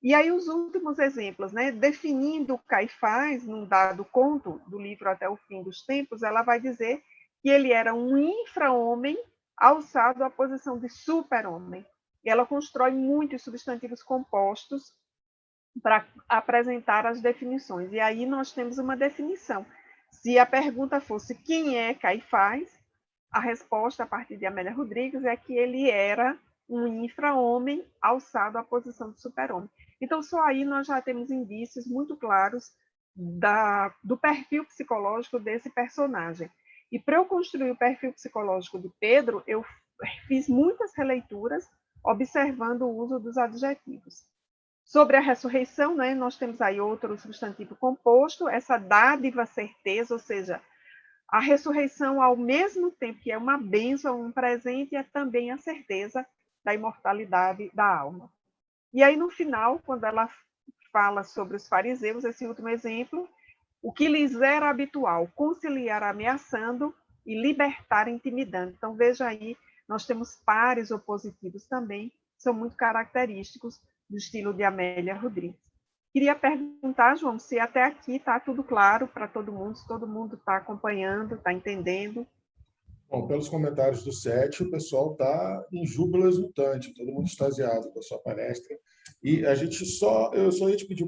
E aí os últimos exemplos, né? Definindo Caifás, num dado conto do livro Até o Fim dos Tempos, ela vai dizer que ele era um infra-homem alçado à posição de super-homem. E ela constrói muitos substantivos compostos para apresentar as definições. E aí nós temos uma definição. Se a pergunta fosse quem é Caifás, a resposta, a partir de Amélia Rodrigues, é que ele era um infra-homem alçado à posição de super-homem. Então, só aí nós já temos indícios muito claros do perfil psicológico desse personagem. E para eu construir o perfil psicológico de Pedro, eu fiz muitas releituras observando o uso dos adjetivos. Sobre a ressurreição, né, nós temos aí outro substantivo composto, essa dádiva certeza, ou seja, a ressurreição, ao mesmo tempo que é uma bênção, um presente, é também a certeza da imortalidade da alma. E aí, no final, quando ela fala sobre os fariseus, esse último exemplo, o que lhes era habitual, conciliar ameaçando e libertar intimidando. Então, veja aí, nós temos pares opositivos também, que são muito característicos do estilo de Amélia Rodrigues. Queria perguntar, João, se até aqui está tudo claro para todo mundo, se todo mundo está acompanhando, está entendendo. Bom, pelos comentários do chat, o pessoal está em júbilo exultante, todo mundo extasiado com a sua palestra. E eu só ia te pedir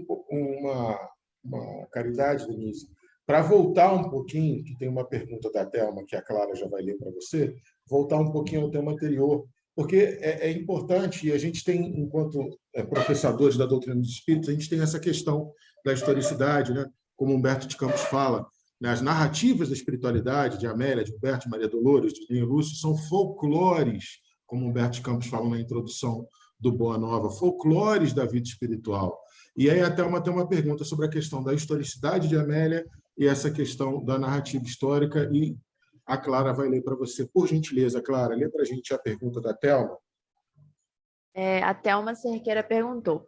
uma caridade, Denise, para voltar um pouquinho, que tem uma pergunta da Thelma que a Clara já vai ler para você, voltar um pouquinho ao tema anterior, porque é importante, e a gente tem, enquanto professadores da doutrina dos espíritos, a gente tem essa questão da historicidade, né? Como Humberto de Campos fala, né? As narrativas da espiritualidade de Amélia, de Humberto, de Maria Dolores, de Linha Lúcio, são folclores, como Humberto de Campos falou na introdução do Boa Nova, folclores da vida espiritual. E aí até tem uma pergunta sobre a questão da historicidade de Amélia e essa questão da narrativa histórica, e a Clara vai ler para você. Por gentileza, Clara, lê para a gente a pergunta da Thelma. A Thelma Cerqueira perguntou: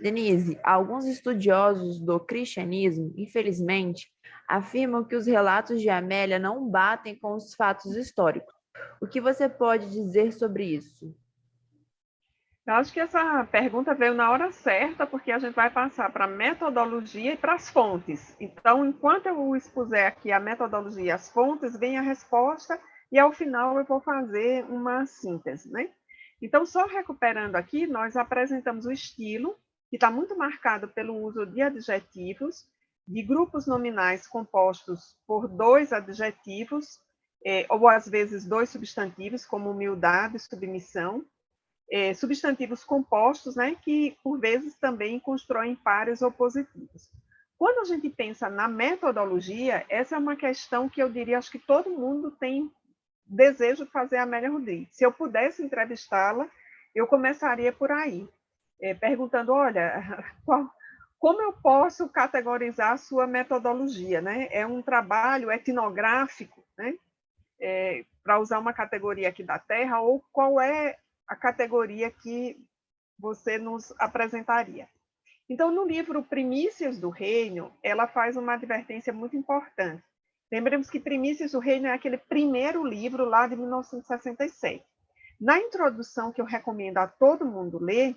Denise, alguns estudiosos do cristianismo, infelizmente, afirmam que os relatos de Amélia não batem com os fatos históricos. O que você pode dizer sobre isso? Eu acho que essa pergunta veio na hora certa, porque a gente vai passar para a metodologia e para as fontes. Então, enquanto eu expuser aqui a metodologia e as fontes, vem a resposta, e ao final eu vou fazer uma síntese, né? Então, só recuperando aqui, nós apresentamos o estilo, que está muito marcado pelo uso de adjetivos, de grupos nominais compostos por 2 adjetivos, ou às vezes 2 substantivos, como humildade e submissão, substantivos compostos, né, que por vezes também constroem pares opositivos. Quando a gente pensa na metodologia, essa é uma questão que eu diria, acho que todo mundo tem desejo de fazer a Amélia Rodrigues. Se eu pudesse entrevistá-la, eu começaria por aí, perguntando, olha, como eu posso categorizar a sua metodologia, né? É um trabalho etnográfico, né? Para usar uma categoria aqui da Terra, ou qual é a categoria que você nos apresentaria? Então, no livro Primícias do Reino, ela faz uma advertência muito importante. Lembremos que Primícias do Reino é aquele primeiro livro lá de 1967. Na introdução, que eu recomendo a todo mundo ler,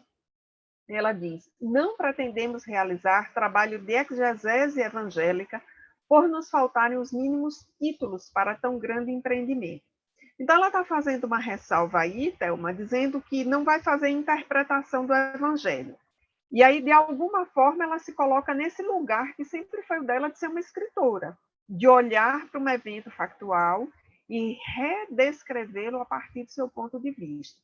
ela diz: não pretendemos realizar trabalho de exegese evangélica por nos faltarem os mínimos títulos para tão grande empreendimento. Então, ela está fazendo uma ressalva aí, Thelma, dizendo que não vai fazer interpretação do evangelho. E aí, de alguma forma, ela se coloca nesse lugar que sempre foi o dela de ser uma escritora, de olhar para um evento factual e redescrevê-lo a partir do seu ponto de vista.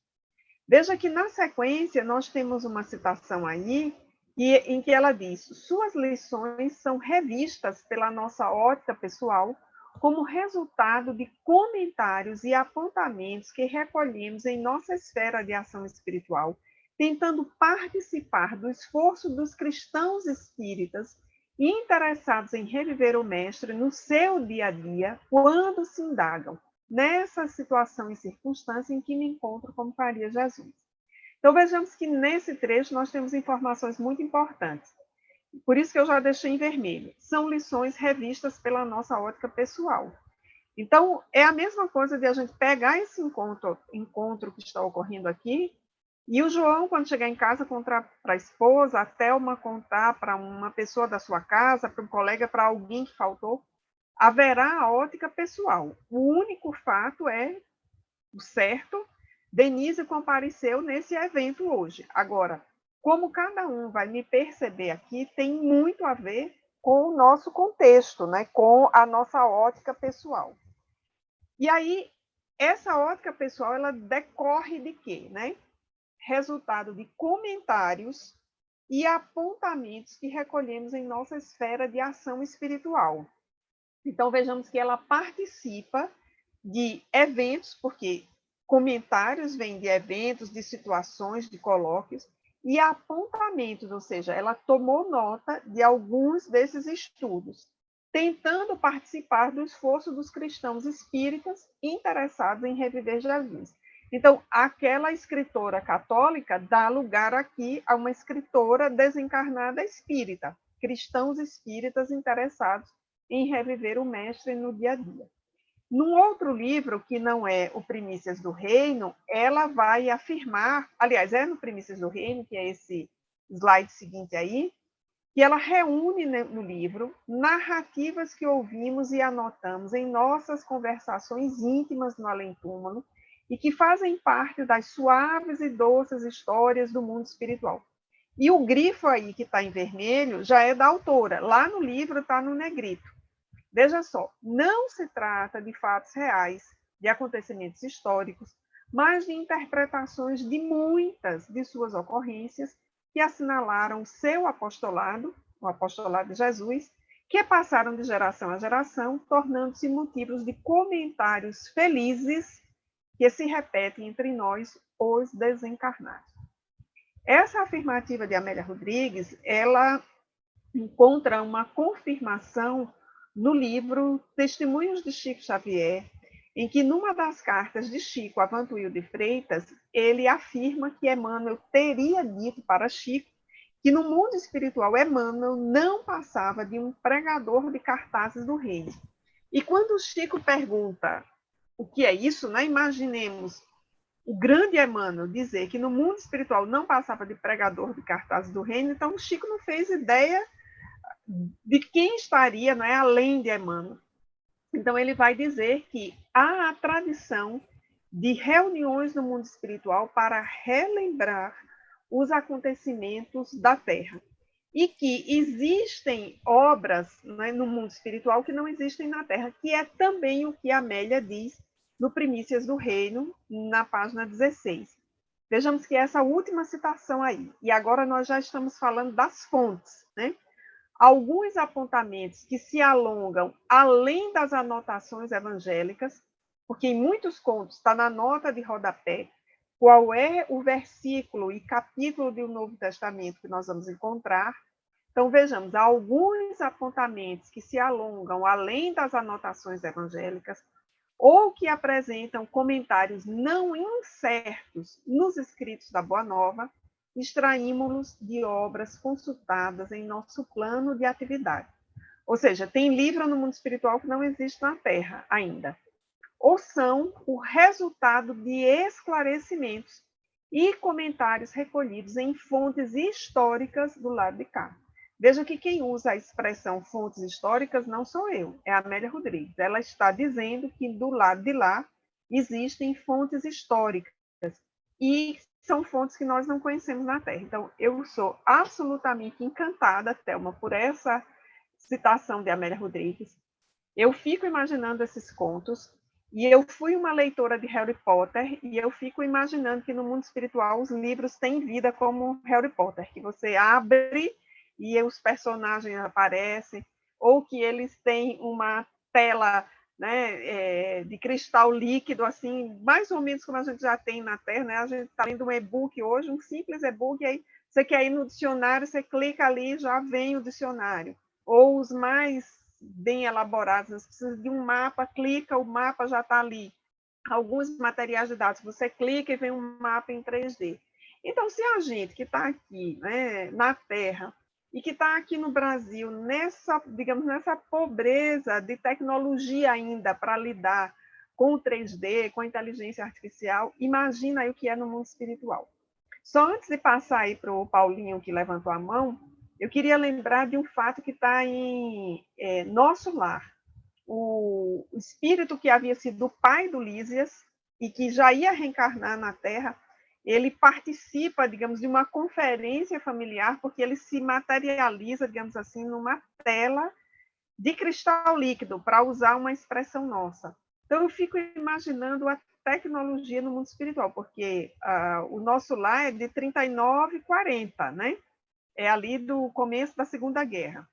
Veja que, na sequência, nós temos uma citação aí em que ela diz: suas lições são revistas pela nossa ótica pessoal como resultado de comentários e apontamentos que recolhemos em nossa esfera de ação espiritual, tentando participar do esforço dos cristãos espíritas interessados em reviver o Mestre no seu dia a dia, quando se indagam nessa situação e circunstância em que me encontro como faria Jesus. Então, vejamos que nesse trecho nós temos informações muito importantes. Por isso que eu já deixei em vermelho. São lições revistas pela nossa ótica pessoal. Então, é a mesma coisa de a gente pegar esse encontro que está ocorrendo aqui, e o João, quando chegar em casa, contar para a esposa, a Thelma contar para uma pessoa da sua casa, para um colega, para alguém que faltou. Haverá a ótica pessoal. O único fato é o certo. Denise compareceu nesse evento hoje. Agora, como cada um vai me perceber aqui, tem muito a ver com o nosso contexto, né? Com a nossa ótica pessoal. E aí, essa ótica pessoal, ela decorre de quê, né? Resultado de comentários e apontamentos que recolhemos em nossa esfera de ação espiritual. Então, vejamos que ela participa de eventos, porque comentários vêm de eventos, de situações, de colóquios, e apontamentos, ou seja, ela tomou nota de alguns desses estudos, tentando participar do esforço dos cristãos espíritas interessados em reviver Jesus. Então, aquela escritora católica dá lugar aqui a uma escritora desencarnada espírita, cristãos espíritas interessados em reviver o Mestre no dia a dia. Num outro livro, que não é o Primícias do Reino, ela vai afirmar, aliás, é no Primícias do Reino, que é esse slide seguinte aí, que ela reúne no livro narrativas que ouvimos e anotamos em nossas conversações íntimas no além-túmulo e que fazem parte das suaves e doces histórias do mundo espiritual. E o grifo aí, que está em vermelho, já é da autora. Lá no livro está no negrito. Veja só, não se trata de fatos reais, de acontecimentos históricos, mas de interpretações de muitas de suas ocorrências que assinalaram o seu apostolado, o apostolado de Jesus, que passaram de geração a geração, tornando-se motivos de comentários felizes que se repetem entre nós, os desencarnados. Essa afirmativa de Amélia Rodrigues, ela encontra uma confirmação no livro Testemunhos de Chico Xavier, em que, numa das cartas de Chico a Vantuil de Freitas, ele afirma que Emmanuel teria dito para Chico que no mundo espiritual Emmanuel não passava de um pregador de cartazes do reino. E quando Chico pergunta o que é isso, né? Imaginemos o grande Emmanuel dizer que no mundo espiritual não passava de pregador de cartazes do reino, então Chico não fez ideia de quem estaria, não é, além de Emmanuel. Então ele vai dizer que há a tradição de reuniões no mundo espiritual para relembrar os acontecimentos da Terra. E que existem obras, né, no mundo espiritual que não existem na Terra, que é também o que a Amélia diz no Primícias do Reino, na página 16. Vejamos que essa última citação aí, e agora nós já estamos falando das fontes, né? Alguns apontamentos que se alongam além das anotações evangélicas, porque em muitos contos está na nota de rodapé qual é o versículo e capítulo do Novo Testamento que nós vamos encontrar. Então, vejamos, há alguns apontamentos que se alongam além das anotações evangélicas ou que apresentam comentários não incertos nos escritos da Boa Nova, extraímos-los de obras consultadas em nosso plano de atividade. Ou seja, tem livro no mundo espiritual que não existe na Terra ainda. Ou são o resultado de esclarecimentos e comentários recolhidos em fontes históricas do lado de cá. Veja que quem usa a expressão fontes históricas não sou eu, é a Amélia Rodrigues. Ela está dizendo que do lado de lá existem fontes históricas e são fontes que nós não conhecemos na Terra. Então, eu sou absolutamente encantada, Thelma, por essa citação de Amélia Rodrigues. Eu fico imaginando esses contos, e eu fui uma leitora de Harry Potter, e eu fico imaginando que no mundo espiritual os livros têm vida como Harry Potter, que você abre e os personagens aparecem, ou que eles têm uma tela, né, de cristal líquido, assim, mais ou menos como a gente já tem na Terra, né? A gente está lendo um e-book hoje, um simples e-book, e aí você quer ir no dicionário, você clica ali e já vem o dicionário. Ou os mais bem elaborados, você precisa de um mapa, clica, o mapa já está ali. Alguns materiais de dados, você clica e vem um mapa em 3D. Então, se a gente que está aqui, né, na Terra, e que está aqui no Brasil, nessa, digamos, nessa pobreza de tecnologia ainda para lidar com o 3D, com a inteligência artificial, imagina aí o que é no mundo espiritual. Só antes de passar aí para o Paulinho, que levantou a mão, eu queria lembrar de um fato que está em Nosso Lar. O espírito que havia sido o pai do Lísias e que já ia reencarnar na Terra, ele participa, digamos, de uma conferência familiar, porque ele se materializa, digamos assim, numa tela de cristal líquido, para usar uma expressão nossa. Então, eu fico imaginando a tecnologia no mundo espiritual, porque o Nosso Lar é de 39 e 40, né? É ali do começo da Segunda Guerra.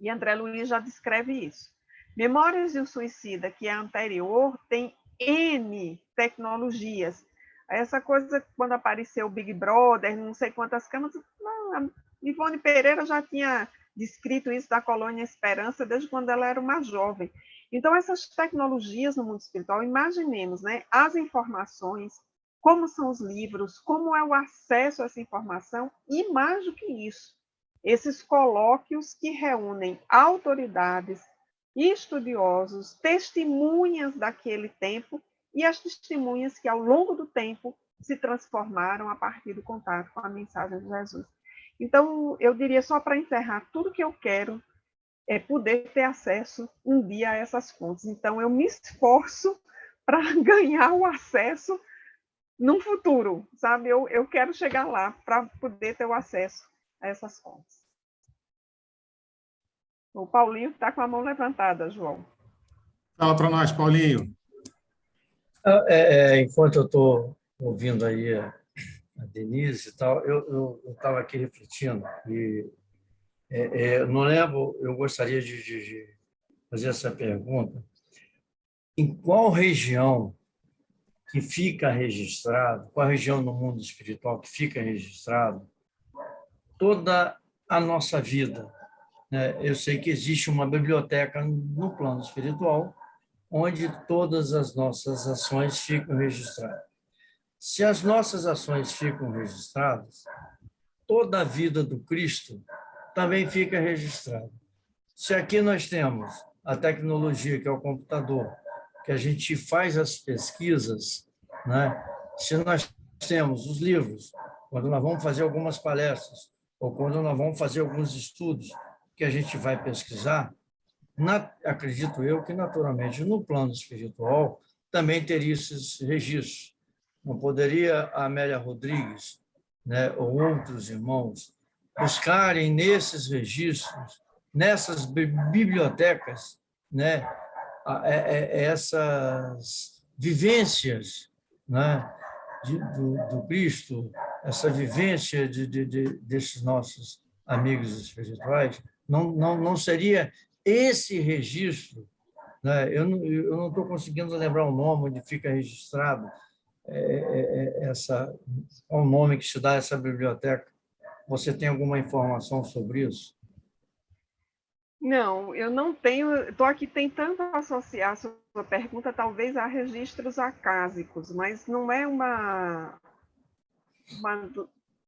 E André Luiz já descreve isso. Memórias de um Suicida, que é anterior, tem N tecnologias. Essa coisa, quando apareceu o Big Brother, não sei quantas câmeras, a Ivone Pereira já tinha descrito isso da Colônia Esperança desde quando ela era uma jovem. Então, essas tecnologias no mundo espiritual, imaginemos, né, as informações, como são os livros, como é o acesso a essa informação, e mais do que isso, esses colóquios que reúnem autoridades, estudiosos, testemunhas daquele tempo e as testemunhas que, ao longo do tempo, se transformaram a partir do contato com a mensagem de Jesus. Então, eu diria, só para encerrar, tudo que eu quero é poder ter acesso um dia a essas fontes. Então, eu me esforço para ganhar o acesso no futuro, sabe? Eu quero chegar lá para poder ter o acesso a essas fontes. O Paulinho está com a mão levantada, João. Fala para nós, Paulinho. Enquanto eu estou ouvindo aí a Denise e tal, eu estava aqui refletindo e não lembro, eu gostaria de fazer essa pergunta. Em qual região que fica registrado, qual região no mundo espiritual que fica registrado toda a nossa vida? Eu sei que existe uma biblioteca no plano espiritual onde todas as nossas ações ficam registradas. Se as nossas ações ficam registradas, toda a vida do Cristo também fica registrada. Se aqui nós temos a tecnologia, que é o computador, que a gente faz as pesquisas, né? Se nós temos os livros, quando nós vamos fazer algumas palestras, ou quando nós vamos fazer alguns estudos que a gente vai pesquisar, acredito eu que, naturalmente, no plano espiritual, também teria esses registros. Não poderia a Amélia Rodrigues, né, ou outros irmãos buscarem nesses registros, nessas bibliotecas, né, essas vivências, né, do Cristo, essa vivência desses nossos amigos espirituais? Não seria esse registro, né? Eu não estou conseguindo lembrar o nome onde fica registrado o nome que se dá a essa biblioteca. Você tem alguma informação sobre isso? Não, eu não tenho. Estou aqui tentando associar a sua pergunta, talvez, a registros acásicos, mas não é uma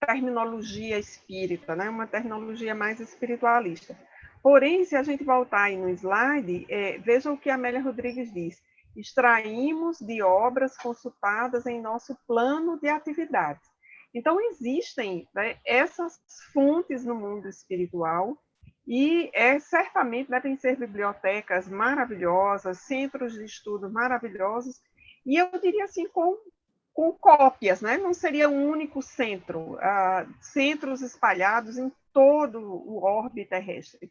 terminologia espírita, né? Uma terminologia mais espiritualista. Porém, se a gente voltar aí no slide, veja o que a Amélia Rodrigues diz. Extraímos de obras consultadas em nosso plano de atividades. Então, existem, né, essas fontes no mundo espiritual e certamente devem ser bibliotecas maravilhosas, centros de estudo maravilhosos, e eu diria assim, com cópias, né? Não seria um único centro, centros espalhados em todo o orbe terrestre.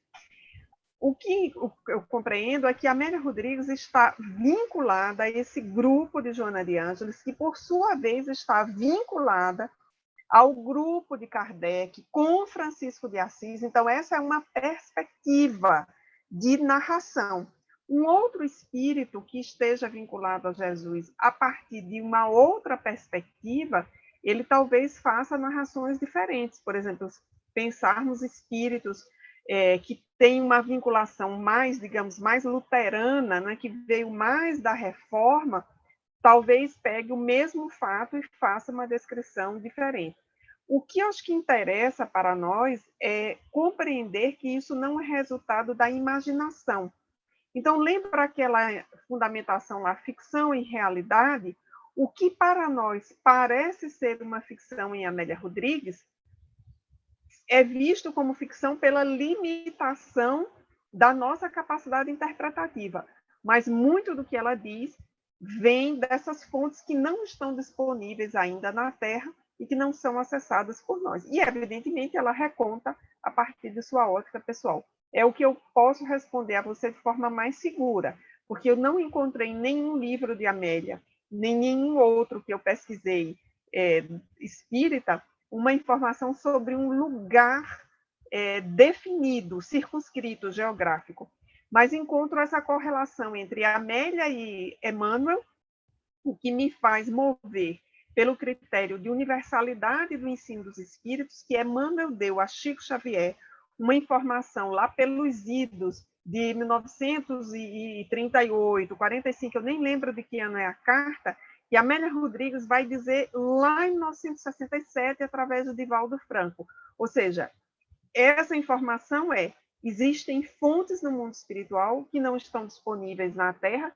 O que eu compreendo é que a Amélia Rodrigues está vinculada a esse grupo de Joana de Ângeles, que, por sua vez, está vinculada ao grupo de Kardec com Francisco de Assis. Então, essa é uma perspectiva de narração. Um outro espírito que esteja vinculado a Jesus a partir de uma outra perspectiva, ele talvez faça narrações diferentes. Por exemplo, pensar nos espíritos que têm uma vinculação mais, digamos, mais luterana, né, que veio mais da reforma, talvez pegue o mesmo fato e faça uma descrição diferente. O que eu acho que interessa para nós é compreender que isso não é resultado da imaginação. Então, lembra aquela fundamentação lá, ficção e realidade? O que para nós parece ser uma ficção em Amélia Rodrigues é visto como ficção pela limitação da nossa capacidade interpretativa. Mas muito do que ela diz vem dessas fontes que não estão disponíveis ainda na Terra e que não são acessadas por nós. E, evidentemente, ela reconta a partir de sua ótica pessoal. É o que eu posso responder a você de forma mais segura, porque eu não encontrei nenhum livro de Amélia, nem nenhum outro que eu pesquisei espírita, uma informação sobre um lugar definido, circunscrito, geográfico. Mas encontro essa correlação entre Amélia e Emmanuel, o que me faz mover pelo critério de universalidade do ensino dos espíritos, que Emmanuel deu a Chico Xavier uma informação lá pelos idos de 1938, 45, eu nem lembro de que ano é a carta, e a Amélia Rodrigues vai dizer lá em 1967, através do Divaldo Franco. Ou seja, essa informação existem fontes no mundo espiritual que não estão disponíveis na Terra,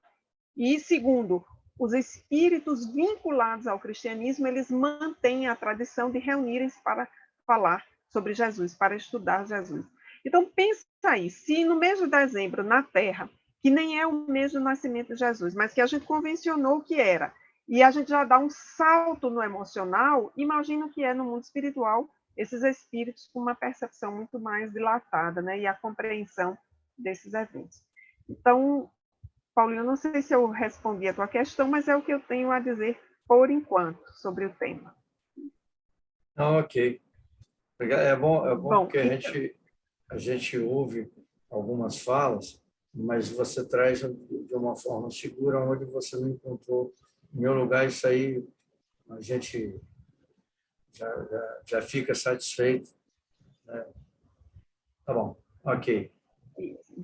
e, segundo, os espíritos vinculados ao cristianismo, eles mantêm a tradição de reunirem-se para falar sobre Jesus, para estudar Jesus. Então, pensa aí, se no mês de dezembro, na Terra, que nem é o mês do nascimento de Jesus, mas que a gente convencionou que era, e a gente já dá um salto no emocional, imagina o que é no mundo espiritual, esses espíritos com uma percepção muito mais dilatada, né, e a compreensão desses eventos. Então, Paulinho, eu não sei se eu respondi a tua questão, mas é o que eu tenho a dizer por enquanto sobre o tema. Ok. É bom Bom, porque a gente ouve algumas falas, mas você traz de uma forma segura onde você não encontrou. No meu lugar, isso aí a gente já fica satisfeito, né? Tá bom, ok.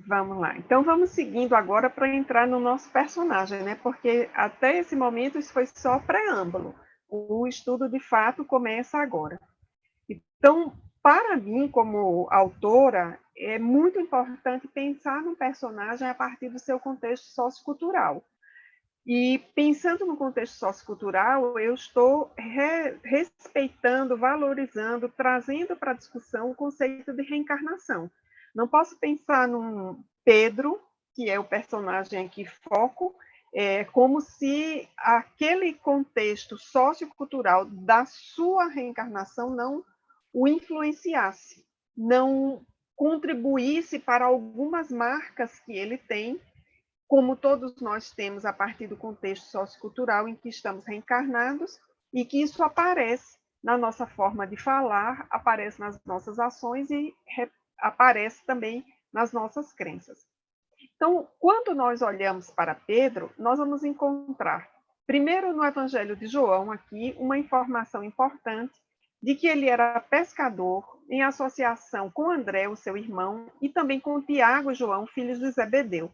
vamos lá. Então, vamos seguindo agora para entrar no nosso personagem, né? Porque até esse momento isso foi só preâmbulo. O estudo, de fato, começa agora. Então, para mim, como autora, é muito importante pensar no personagem a partir do seu contexto sociocultural. E pensando no contexto sociocultural, eu estou respeitando, valorizando, trazendo para a discussão o conceito de reencarnação. Não posso pensar num Pedro, que é o personagem aqui foco, como se aquele contexto sociocultural da sua reencarnação não o influenciasse, não contribuísse para algumas marcas que ele tem, como todos nós temos a partir do contexto sociocultural em que estamos reencarnados, e que isso aparece na nossa forma de falar, aparece nas nossas ações e aparece também nas nossas crenças. Então, quando nós olhamos para Pedro, nós vamos encontrar, primeiro no Evangelho de João, aqui, uma informação importante de que ele era pescador em associação com André, o seu irmão, e também com Tiago e João, filhos de Zebedeu.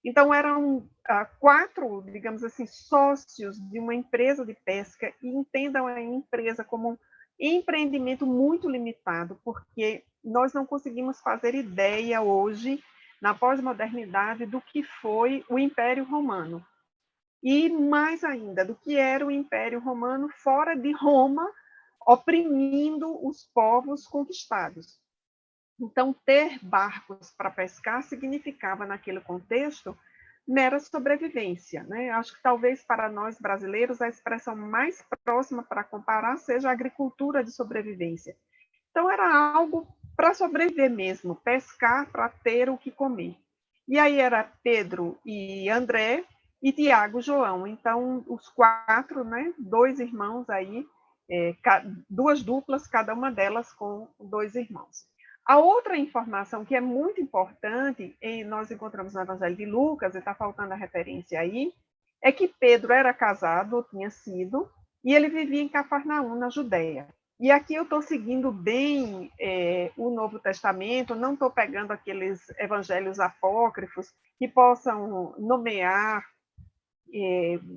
Então, eram 4, digamos assim, sócios de uma empresa de pesca, e entendam a empresa como um empreendimento muito limitado, porque nós não conseguimos fazer ideia hoje, na pós-modernidade, do que foi o Império Romano. E, mais ainda, do que era o Império Romano fora de Roma, oprimindo os povos conquistados. Então, ter barcos para pescar significava, naquele contexto, mera sobrevivência, né? Acho que talvez para nós brasileiros a expressão mais próxima para comparar seja a agricultura de sobrevivência. Então, era algo para sobreviver mesmo, pescar para ter o que comer. E aí era Pedro e André e Tiago e João. Então, os 4, né? 2 irmãos aí, 2 duplas, cada uma delas com 2 irmãos. A outra informação que é muito importante, e nós encontramos no Evangelho de Lucas, e está faltando a referência aí, é que Pedro era casado, ou tinha sido, e ele vivia em Cafarnaum, na Judéia. E aqui eu estou seguindo bem o Novo Testamento, não estou pegando aqueles evangelhos apócrifos que possam nomear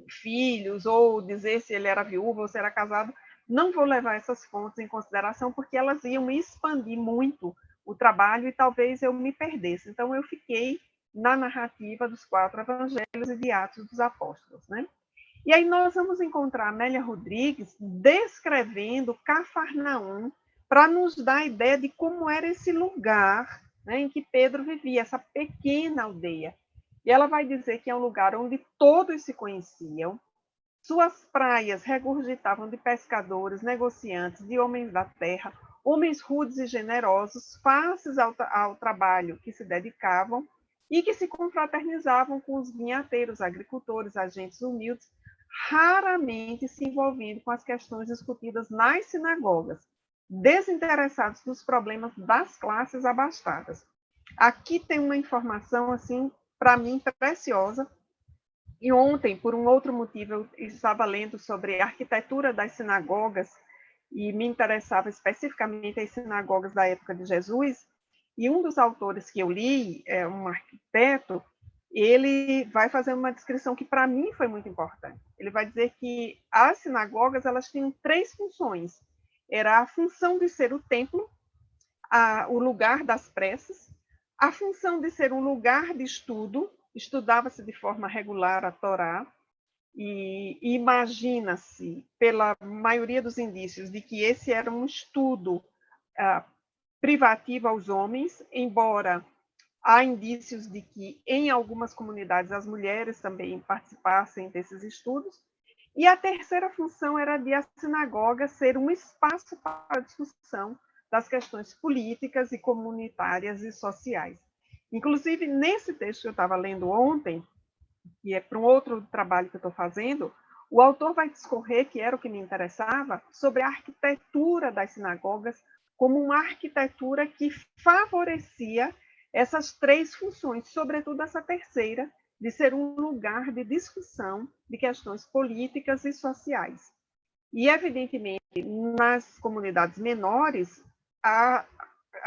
filhos, ou dizer se ele era viúvo ou se era casado. Não vou levar essas fontes em consideração, porque elas iam expandir muito o trabalho e talvez eu me perdesse. Então, eu fiquei na narrativa dos 4 evangelhos e de Atos dos Apóstolos, né? E aí nós vamos encontrar Amélia Rodrigues descrevendo Cafarnaum para nos dar a ideia de como era esse lugar, né, em que Pedro vivia, essa pequena aldeia. E ela vai dizer que é um lugar onde todos se conheciam, suas praias regurgitavam de pescadores, negociantes, de homens da terra, homens rudes e generosos, fáceis ao trabalho que se dedicavam e que se confraternizavam com os vinhateiros, agricultores, agentes humildes, raramente se envolvendo com as questões discutidas nas sinagogas, desinteressados dos problemas das classes abastadas. Aqui tem uma informação, assim, para mim, preciosa. E ontem, por um outro motivo, eu estava lendo sobre a arquitetura das sinagogas e me interessava especificamente as sinagogas da época de Jesus. E um dos autores que eu li, um arquiteto, ele vai fazer uma descrição que para mim foi muito importante. Ele vai dizer que as sinagogas elas tinham 3 funções. Era a função de ser o templo, o lugar das preces, a função de ser um lugar de estudo, estudava-se de forma regular a Torá, e imagina-se, pela maioria dos indícios, de que esse era um estudo privativa aos homens, embora há indícios de que em algumas comunidades as mulheres também participassem desses estudos. E a terceira função era de a sinagoga ser um espaço para a discussão das questões políticas e comunitárias e sociais. Inclusive, nesse texto que eu estava lendo ontem, que é para um outro trabalho que eu estou fazendo, o autor vai discorrer, que era o que me interessava, sobre a arquitetura das sinagogas como uma arquitetura que favorecia essas três funções, sobretudo essa terceira, de ser um lugar de discussão de questões políticas e sociais. E, evidentemente, nas comunidades menores, a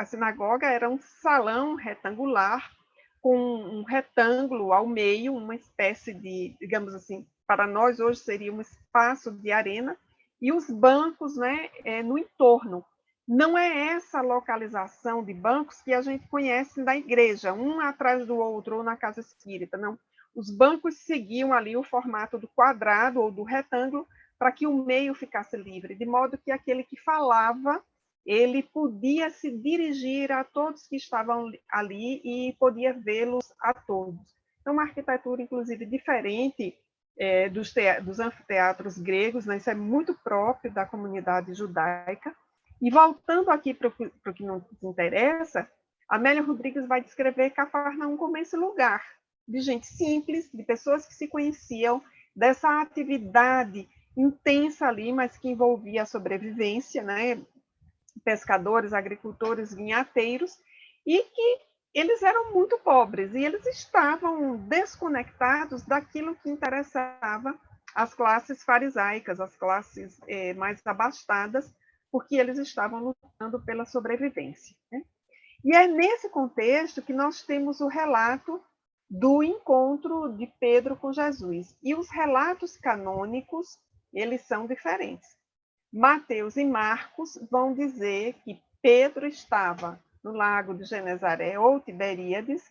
sinagoga era um salão retangular, com um retângulo ao meio, uma espécie de, digamos assim, para nós hoje seria um espaço de arena, e os bancos, né, no entorno. Não é essa localização de bancos que a gente conhece da igreja, um atrás do outro, ou na casa espírita, não. Os bancos seguiam ali o formato do quadrado ou do retângulo para que o meio ficasse livre, de modo que aquele que falava, ele podia se dirigir a todos que estavam ali e podia vê-los a todos. Então, uma arquitetura, inclusive, diferente dos anfiteatros gregos, né? Isso é muito próprio da comunidade judaica. E voltando aqui para o que nos interessa, Amélia Rodrigues vai descrever Cafarnaum como esse lugar de gente simples, de pessoas que se conheciam, dessa atividade intensa ali, mas que envolvia a sobrevivência, né? Pescadores, agricultores, vinhateiros, e que eles eram muito pobres, e eles estavam desconectados daquilo que interessava as classes farisaicas, as classes mais abastadas, porque eles estavam lutando pela sobrevivência, né? E é nesse contexto que nós temos o relato do encontro de Pedro com Jesus. E os relatos canônicos, eles são diferentes. Mateus e Marcos vão dizer que Pedro estava no lago de Genezaré ou Tiberíades,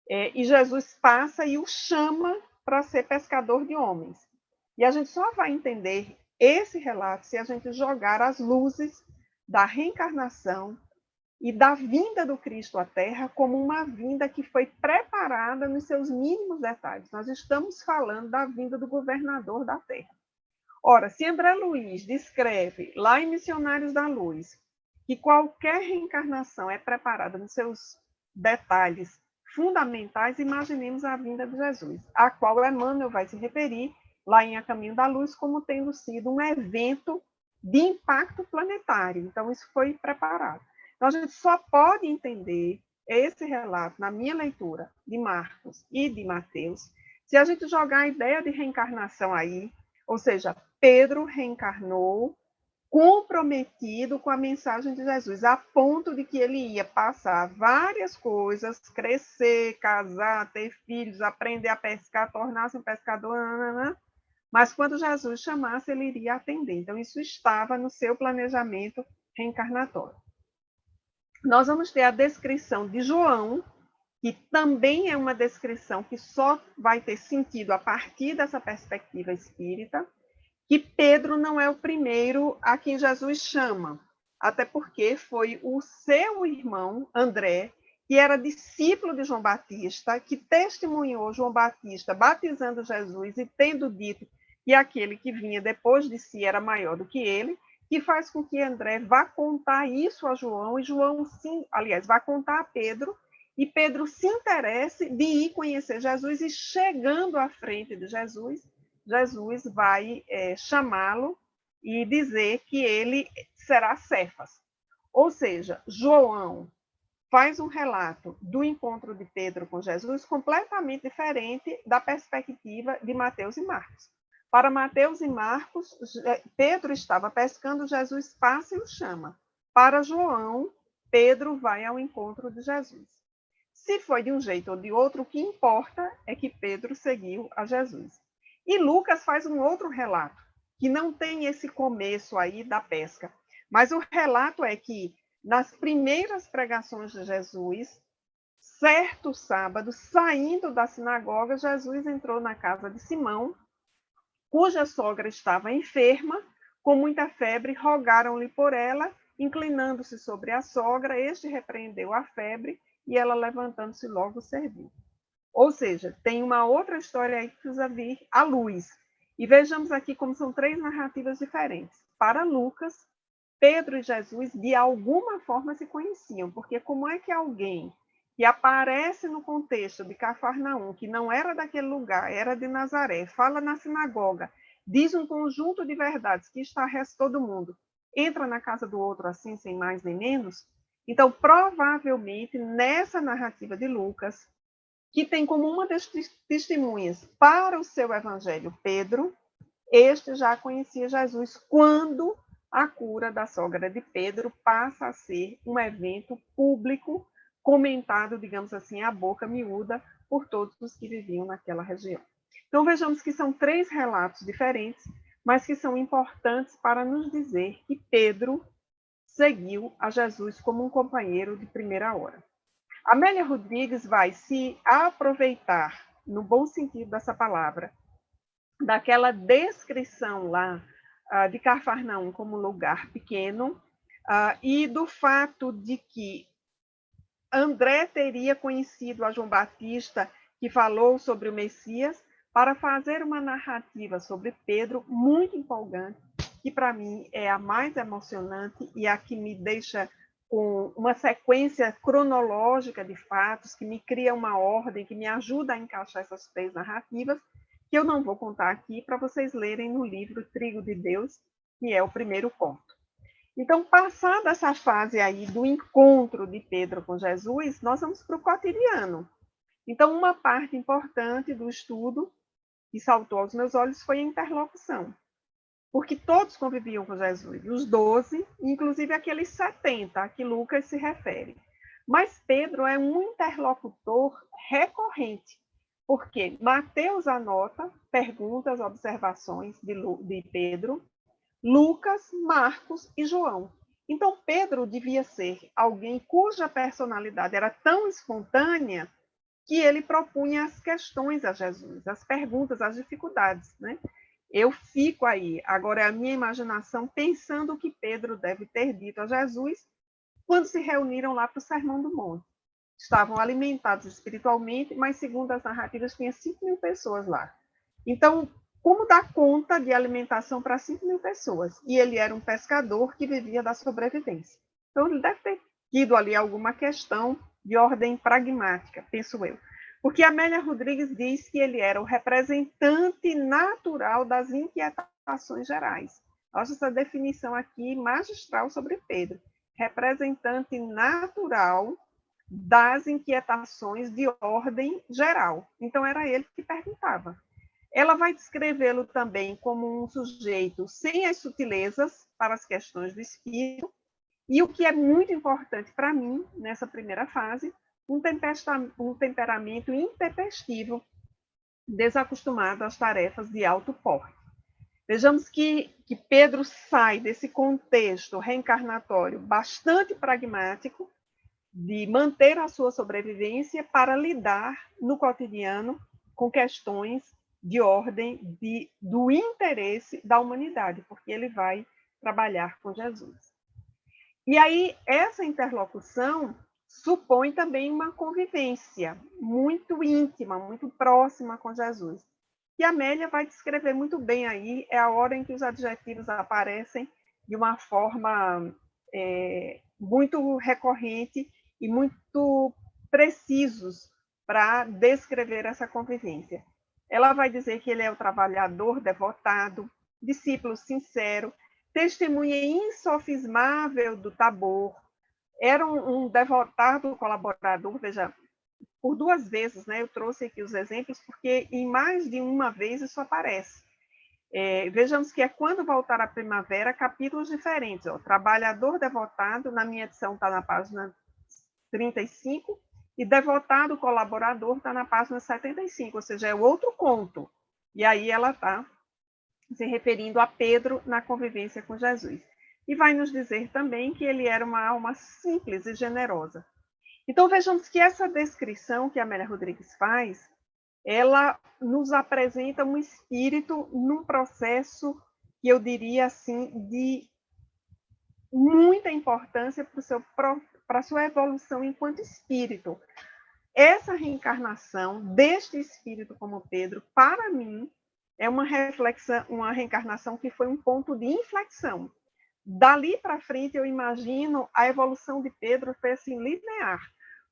e Jesus passa e o chama para ser pescador de homens. E a gente só vai entender esse relato se a gente jogar as luzes da reencarnação e da vinda do Cristo à Terra como uma vinda que foi preparada nos seus mínimos detalhes. Nós estamos falando da vinda do governador da Terra. Ora, se André Luiz descreve lá em Missionários da Luz que qualquer reencarnação é preparada nos seus detalhes fundamentais, imaginemos a vinda de Jesus, a qual Emmanuel vai se referir lá em A Caminho da Luz como tendo sido um evento de impacto planetário. Então, isso foi preparado. Então, a gente só pode entender esse relato, na minha leitura, de Marcos e de Mateus, se a gente jogar a ideia de reencarnação aí, ou seja, Pedro reencarnou comprometido com a mensagem de Jesus, a ponto de que ele ia passar várias coisas, crescer, casar, ter filhos, aprender a pescar, tornar-se um pescador, mas quando Jesus chamasse, ele iria atender. Então, isso estava no seu planejamento reencarnatório. Nós vamos ter a descrição de João, que também é uma descrição que só vai ter sentido a partir dessa perspectiva espírita, que Pedro não é o primeiro a quem Jesus chama, até porque foi o seu irmão, André, que era discípulo de João Batista, que testemunhou João Batista batizando Jesus e tendo dito que aquele que vinha depois de si era maior do que ele, que faz com que André vá contar isso a João, e João, sim, aliás, vá contar a Pedro, e Pedro se interesse de ir conhecer Jesus, e chegando à frente de Jesus, Jesus vai chamá-lo e dizer que ele será Cefas. Ou seja, João faz um relato do encontro de Pedro com Jesus completamente diferente da perspectiva de Mateus e Marcos. Para Mateus e Marcos, Pedro estava pescando, Jesus passa e o chama. Para João, Pedro vai ao encontro de Jesus. Se foi de um jeito ou de outro, o que importa é que Pedro seguiu a Jesus. E Lucas faz um outro relato, que não tem esse começo aí da pesca, mas o relato é que, nas primeiras pregações de Jesus, certo sábado, saindo da sinagoga, Jesus entrou na casa de Simão, cuja sogra estava enferma, com muita febre, rogaram-lhe por ela, inclinando-se sobre a sogra, este repreendeu a febre e ela, levantando-se, logo serviu. Ou seja, tem uma outra história aí que precisa vir à luz. E vejamos aqui como são três narrativas diferentes. Para Lucas, Pedro e Jesus, de alguma forma, se conheciam, porque como é que alguém que aparece no contexto de Cafarnaum, que não era daquele lugar, era de Nazaré, fala na sinagoga, diz um conjunto de verdades que estarrece todo mundo, entra na casa do outro assim, sem mais nem menos? Então, provavelmente, nessa narrativa de Lucas, que tem como uma das testemunhas para o seu evangelho Pedro, este já conhecia Jesus quando a cura da sogra de Pedro passa a ser um evento público, comentado, digamos assim, à boca miúda por todos os que viviam naquela região. Então, vejamos que são três relatos diferentes, mas que são importantes para nos dizer que Pedro seguiu a Jesus como um companheiro de primeira hora. Amélia Rodrigues vai se aproveitar, no bom sentido dessa palavra, daquela descrição lá de Cafarnaum como lugar pequeno e do fato de que André teria conhecido a João Batista, que falou sobre o Messias, para fazer uma narrativa sobre Pedro muito empolgante, que para mim é a mais emocionante e a que me deixa com uma sequência cronológica de fatos, que me cria uma ordem, que me ajuda a encaixar essas três narrativas, que eu não vou contar aqui para vocês lerem no livro Trigo de Deus, que é o primeiro conto. Então, passada essa fase aí do encontro de Pedro com Jesus, nós vamos para o cotidiano. Então, uma parte importante do estudo que saltou aos meus olhos foi a interlocução, porque todos conviviam com Jesus, os 12, inclusive aqueles 70 a que Lucas se refere. Mas Pedro é um interlocutor recorrente, porque Mateus anota perguntas, observações de Pedro, Lucas, Marcos e João. Então, Pedro devia ser alguém cuja personalidade era tão espontânea que ele propunha as questões a Jesus, as perguntas, as dificuldades, né? Eu fico aí, agora é a minha imaginação, pensando o que Pedro deve ter dito a Jesus quando se reuniram lá para o Sermão do Monte. Estavam alimentados espiritualmente, mas, segundo as narrativas, tinha 5.000 pessoas lá. Então, como dar conta de alimentação para 5.000 pessoas? E ele era um pescador que vivia da sobrevivência. Então, ele deve ter tido ali alguma questão de ordem pragmática, penso eu. Porque Amélia Rodrigues diz que ele era o representante natural das inquietações gerais. Acho essa definição aqui magistral sobre Pedro. Representante natural das inquietações de ordem geral. Então, era ele que perguntava. Ela vai descrevê-lo também como um sujeito sem as sutilezas para as questões do espírito, e o que é muito importante para mim, nessa primeira fase, um temperamento intempestivo, desacostumado às tarefas de alto porte. Vejamos que Pedro sai desse contexto reencarnatório bastante pragmático, de manter a sua sobrevivência para lidar no cotidiano com questões de ordem do interesse da humanidade, porque ele vai trabalhar com Jesus. E aí, essa interlocução supõe também uma convivência muito íntima, muito próxima com Jesus. E a Amélia vai descrever muito bem aí, é a hora em que os adjetivos aparecem de uma forma muito recorrente e muito precisos para descrever essa convivência. Ela vai dizer que ele é o trabalhador devotado, discípulo sincero, testemunha insofismável do Tabor, era um devotado colaborador, veja, por 2 vezes, né? Eu trouxe aqui os exemplos, porque em mais de uma vez isso aparece. Vejamos que é Quando Voltar a Primavera, capítulos diferentes. Ó. Trabalhador devotado, na minha edição está na página 35, e devotado colaborador está na página 75, ou seja, é outro conto. E aí ela está se referindo a Pedro na convivência com Jesus. E vai nos dizer também que ele era uma alma simples e generosa. Então, vejamos que essa descrição que a Amélia Rodrigues faz, ela nos apresenta um espírito num processo que eu diria assim, de muita importância para a sua evolução enquanto espírito. Essa reencarnação deste espírito como Pedro, para mim, é uma reflexão, uma reencarnação que foi um ponto de inflexão. Dali para frente, eu imagino a evolução de Pedro foi assim linear,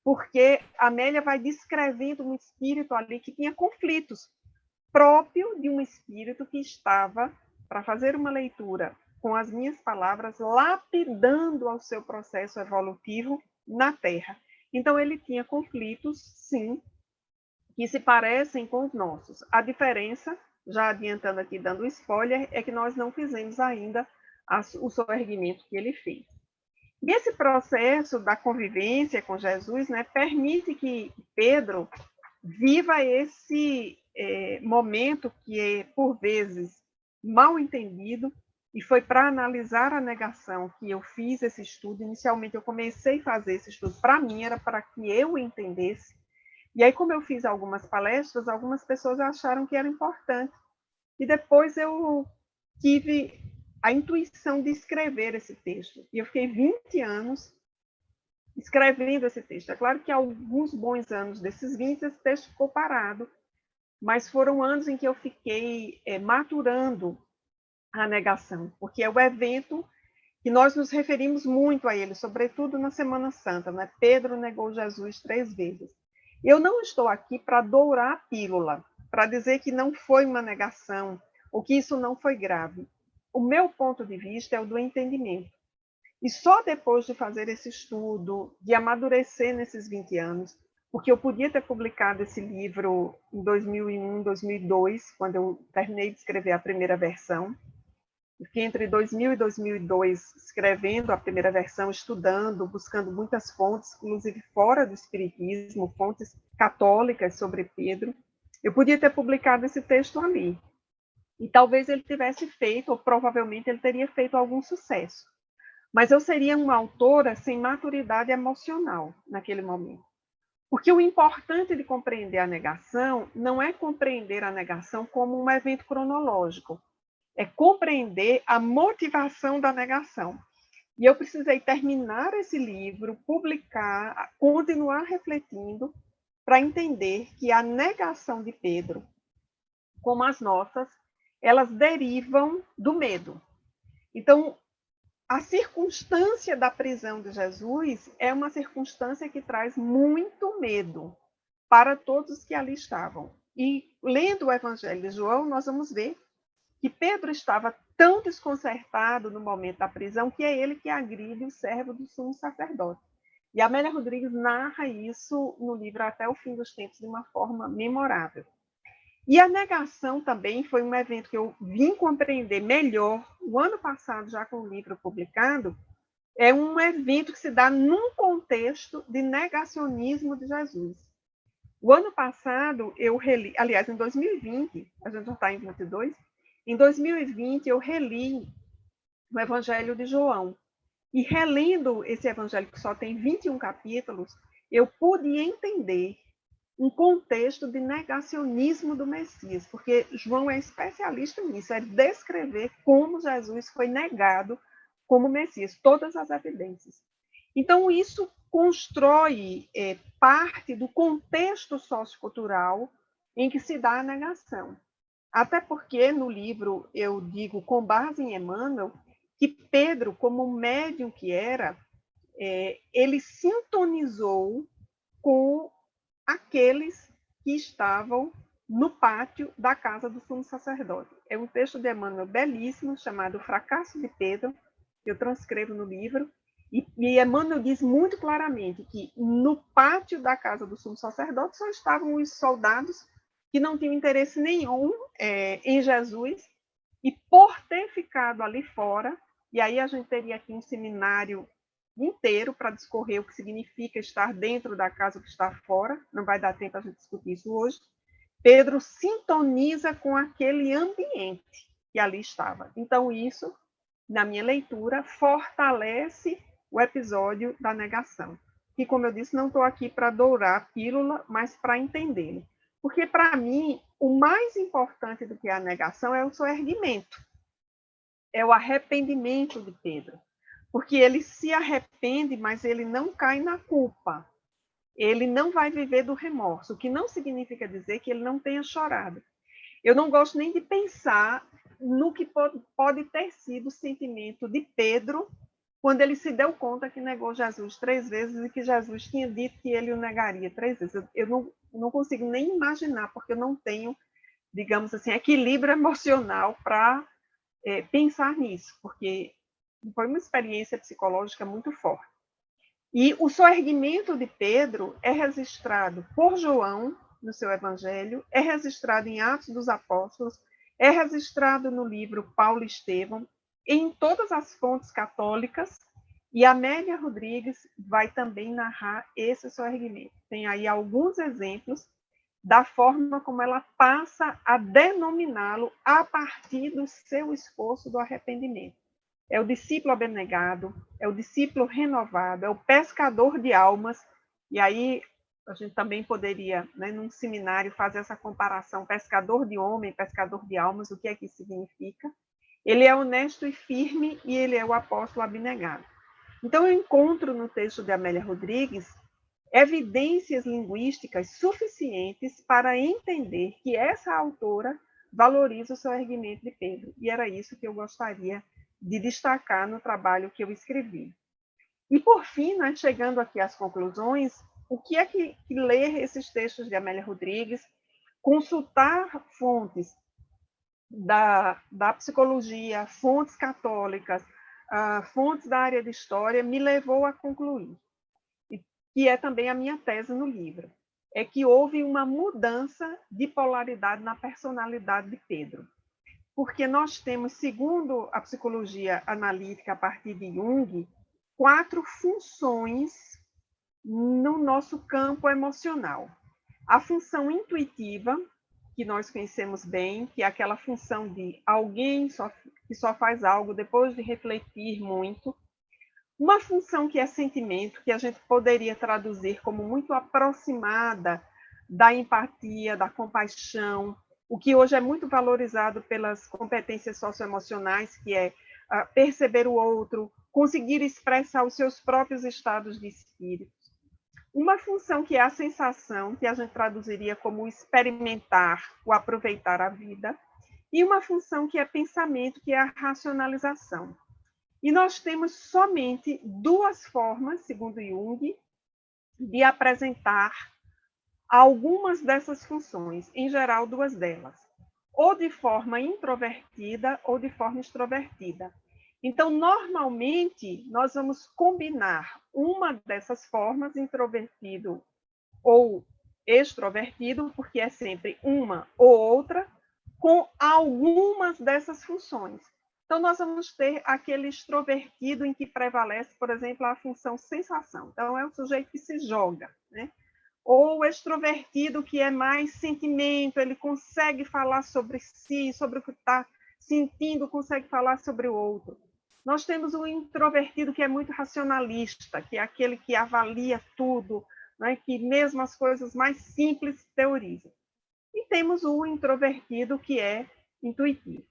porque Amélia vai descrevendo um espírito ali que tinha conflitos, próprio de um espírito que estava, para fazer uma leitura com as minhas palavras, lapidando ao seu processo evolutivo na Terra. Então, ele tinha conflitos, sim, que se parecem com os nossos. A diferença, já adiantando aqui, dando spoiler, é que nós não fizemos ainda o soerguimento que ele fez. E esse processo da convivência com Jesus, né, permite que Pedro viva esse momento que é, por vezes, mal entendido, e foi para analisar a negação que eu fiz esse estudo. Inicialmente, eu comecei a fazer esse estudo para mim, era para que eu entendesse. E aí, como eu fiz algumas palestras, algumas pessoas acharam que era importante. E depois eu tive a intuição de escrever esse texto. E eu fiquei 20 anos escrevendo esse texto. É claro que alguns bons anos desses 20, esse texto ficou parado, mas foram anos em que eu fiquei maturando a negação, porque é o evento que nós nos referimos muito a ele, sobretudo na Semana Santa, né? Pedro negou Jesus 3 vezes. Eu não estou aqui para dourar a pílula, para dizer que não foi uma negação, ou que isso não foi grave. O meu ponto de vista é o do entendimento. E só depois de fazer esse estudo, de amadurecer nesses 20 anos, porque eu podia ter publicado esse livro em 2001, 2002, quando eu terminei de escrever a primeira versão. Fiquei entre 2000 e 2002 escrevendo a primeira versão, estudando, buscando muitas fontes, inclusive fora do espiritismo, fontes católicas sobre Pedro. Eu podia ter publicado esse texto ali. E talvez ele tivesse feito, ou provavelmente ele teria feito algum sucesso. Mas eu seria uma autora sem maturidade emocional naquele momento. Porque o importante de compreender a negação não é compreender a negação como um evento cronológico, é compreender a motivação da negação. E eu precisei terminar esse livro, publicar, continuar refletindo, para entender que a negação de Pedro, como as nossas, elas derivam do medo. Então, a circunstância da prisão de Jesus é uma circunstância que traz muito medo para todos que ali estavam. E lendo o Evangelho de João, nós vamos ver que Pedro estava tão desconcertado no momento da prisão que é ele que agride o servo do sumo sacerdote. E a Amélia Rodrigues narra isso no livro Até o Fim dos Tempos de uma forma memorável. E a negação também foi um evento que eu vim compreender melhor o ano passado, já com o livro publicado. É um evento que se dá num contexto de negacionismo de Jesus. O ano passado eu reli, aliás, em 2020, a gente já está em 22, em 2020 eu reli o Evangelho de João. E relendo esse evangelho que só tem 21 capítulos, eu pude entender um contexto de negacionismo do Messias, porque João é especialista nisso, é descrever como Jesus foi negado como Messias, todas as evidências. Então, isso constrói parte do contexto sociocultural em que se dá a negação. Até porque no livro eu digo, com base em Emmanuel, que Pedro, como médium que era, ele sintonizou com aqueles que estavam no pátio da casa do sumo sacerdote. É um texto de Emmanuel belíssimo, chamado O Fracasso de Pedro, que eu transcrevo no livro, e Emmanuel diz muito claramente que no pátio da casa do sumo sacerdote só estavam os soldados que não tinham interesse nenhum em Jesus, e por ter ficado ali fora, e aí a gente teria aqui um seminário inteiro para discorrer o que significa estar dentro da casa que está fora, não vai dar tempo a gente discutir isso hoje. Pedro sintoniza com aquele ambiente que ali estava. Então, isso, na minha leitura, fortalece o episódio da negação. E, como eu disse, não estou aqui para dourar a pílula, mas para entendê-lo. Porque, para mim, o mais importante do que a negação é o soerguimento, é o arrependimento de Pedro. porque ele se arrepende, mas ele não cai na culpa. Ele não vai viver do remorso, o que não significa dizer que ele não tenha chorado. Eu não gosto nem de pensar no que pode ter sido o sentimento de Pedro quando ele se deu conta que negou Jesus 3 vezes e que Jesus tinha dito que ele o negaria 3 vezes. Eu não consigo nem imaginar, porque eu não tenho, digamos assim, equilíbrio emocional para pensar nisso, porque foi uma experiência psicológica muito forte. E o soerguimento de Pedro é registrado por João no seu Evangelho, é registrado em Atos dos Apóstolos, é registrado no livro Paulo e Estevão, em todas as fontes católicas, e Amélia Rodrigues vai também narrar esse soerguimento. Tem aí alguns exemplos da forma como ela passa a denominá-lo a partir do seu esforço do arrependimento. É o discípulo abnegado, é o discípulo renovado, é o pescador de almas. E aí a gente também poderia, né, num seminário, fazer essa comparação, pescador de homem, pescador de almas, o que é que isso significa? Ele é honesto e firme e ele é o apóstolo abnegado. Então, eu encontro no texto de Amélia Rodrigues evidências linguísticas suficientes para entender que essa autora valoriza o soerguimento de Pedro. E era isso que eu gostaria de destacar no trabalho que eu escrevi. E, por fim, né, chegando aqui às conclusões, o que é que ler esses textos de Amélia Rodrigues, consultar fontes da psicologia, fontes católicas, fontes da área de história, me levou a concluir, que é também a minha tese no livro, é que houve uma mudança de polaridade na personalidade de Pedro. Porque nós temos, segundo a psicologia analítica a partir de Jung, 4 funções no nosso campo emocional. A função intuitiva, que nós conhecemos bem, que é aquela função de alguém que só faz algo depois de refletir muito. Uma função que é sentimento, que a gente poderia traduzir como muito aproximada da empatia, da compaixão, o que hoje é muito valorizado pelas competências socioemocionais, que é perceber o outro, conseguir expressar os seus próprios estados de espírito. Uma função que é a sensação, que a gente traduziria como experimentar, o aproveitar a vida, e uma função que é pensamento, que é a racionalização. E nós temos somente 2 formas, segundo Jung, de apresentar algumas dessas funções, em geral 2 delas, ou de forma introvertida ou de forma extrovertida. Então, normalmente, nós vamos combinar uma dessas formas, introvertido ou extrovertido, porque é sempre uma ou outra, com algumas dessas funções. Então, nós vamos ter aquele extrovertido em que prevalece, por exemplo, a função sensação. Então, é o sujeito que se joga, né? Ou o extrovertido que é mais sentimento, ele consegue falar sobre si, sobre o que está sentindo, consegue falar sobre o outro. Nós temos o introvertido que é muito racionalista, que é aquele que avalia tudo, né? Que mesmo as coisas mais simples teoriza. E temos o introvertido que é intuitivo.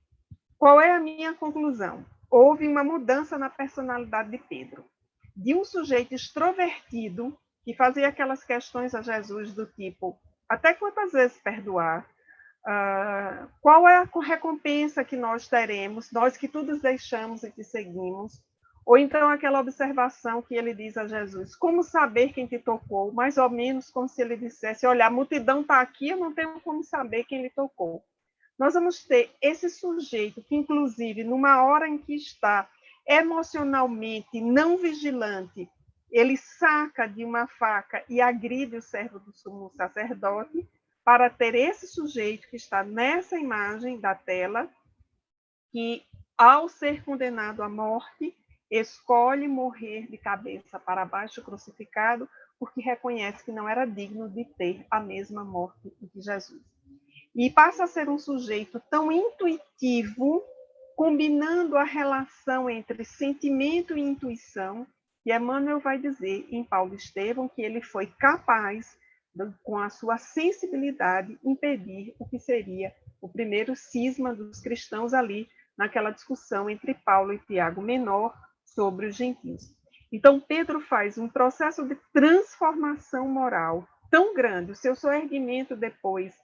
Qual é a minha conclusão? Houve uma mudança na personalidade de Pedro. De um sujeito extrovertido, que fazia aquelas questões a Jesus do tipo, até quantas vezes perdoar? Qual é a recompensa que nós teremos, nós que tudo deixamos e que seguimos? Ou então aquela observação que ele diz a Jesus, como saber quem te tocou? Mais ou menos como se ele dissesse, olha, a multidão está aqui, eu não tenho como saber quem lhe tocou. Nós vamos ter esse sujeito que, inclusive, numa hora em que está emocionalmente não vigilante, ele saca de uma faca e agride o servo do sumo sacerdote, para ter esse sujeito que está nessa imagem da tela, que, ao ser condenado à morte, escolhe morrer de cabeça para baixo crucificado, porque reconhece que não era digno de ter a mesma morte que Jesus. E passa a ser um sujeito tão intuitivo, combinando a relação entre sentimento e intuição, que Emmanuel vai dizer em Paulo e Estevão que ele foi capaz, com a sua sensibilidade, impedir o que seria o primeiro cisma dos cristãos ali, naquela discussão entre Paulo e Tiago Menor, sobre os gentios. Então, Pedro faz um processo de transformação moral tão grande, o seu soerguimento depois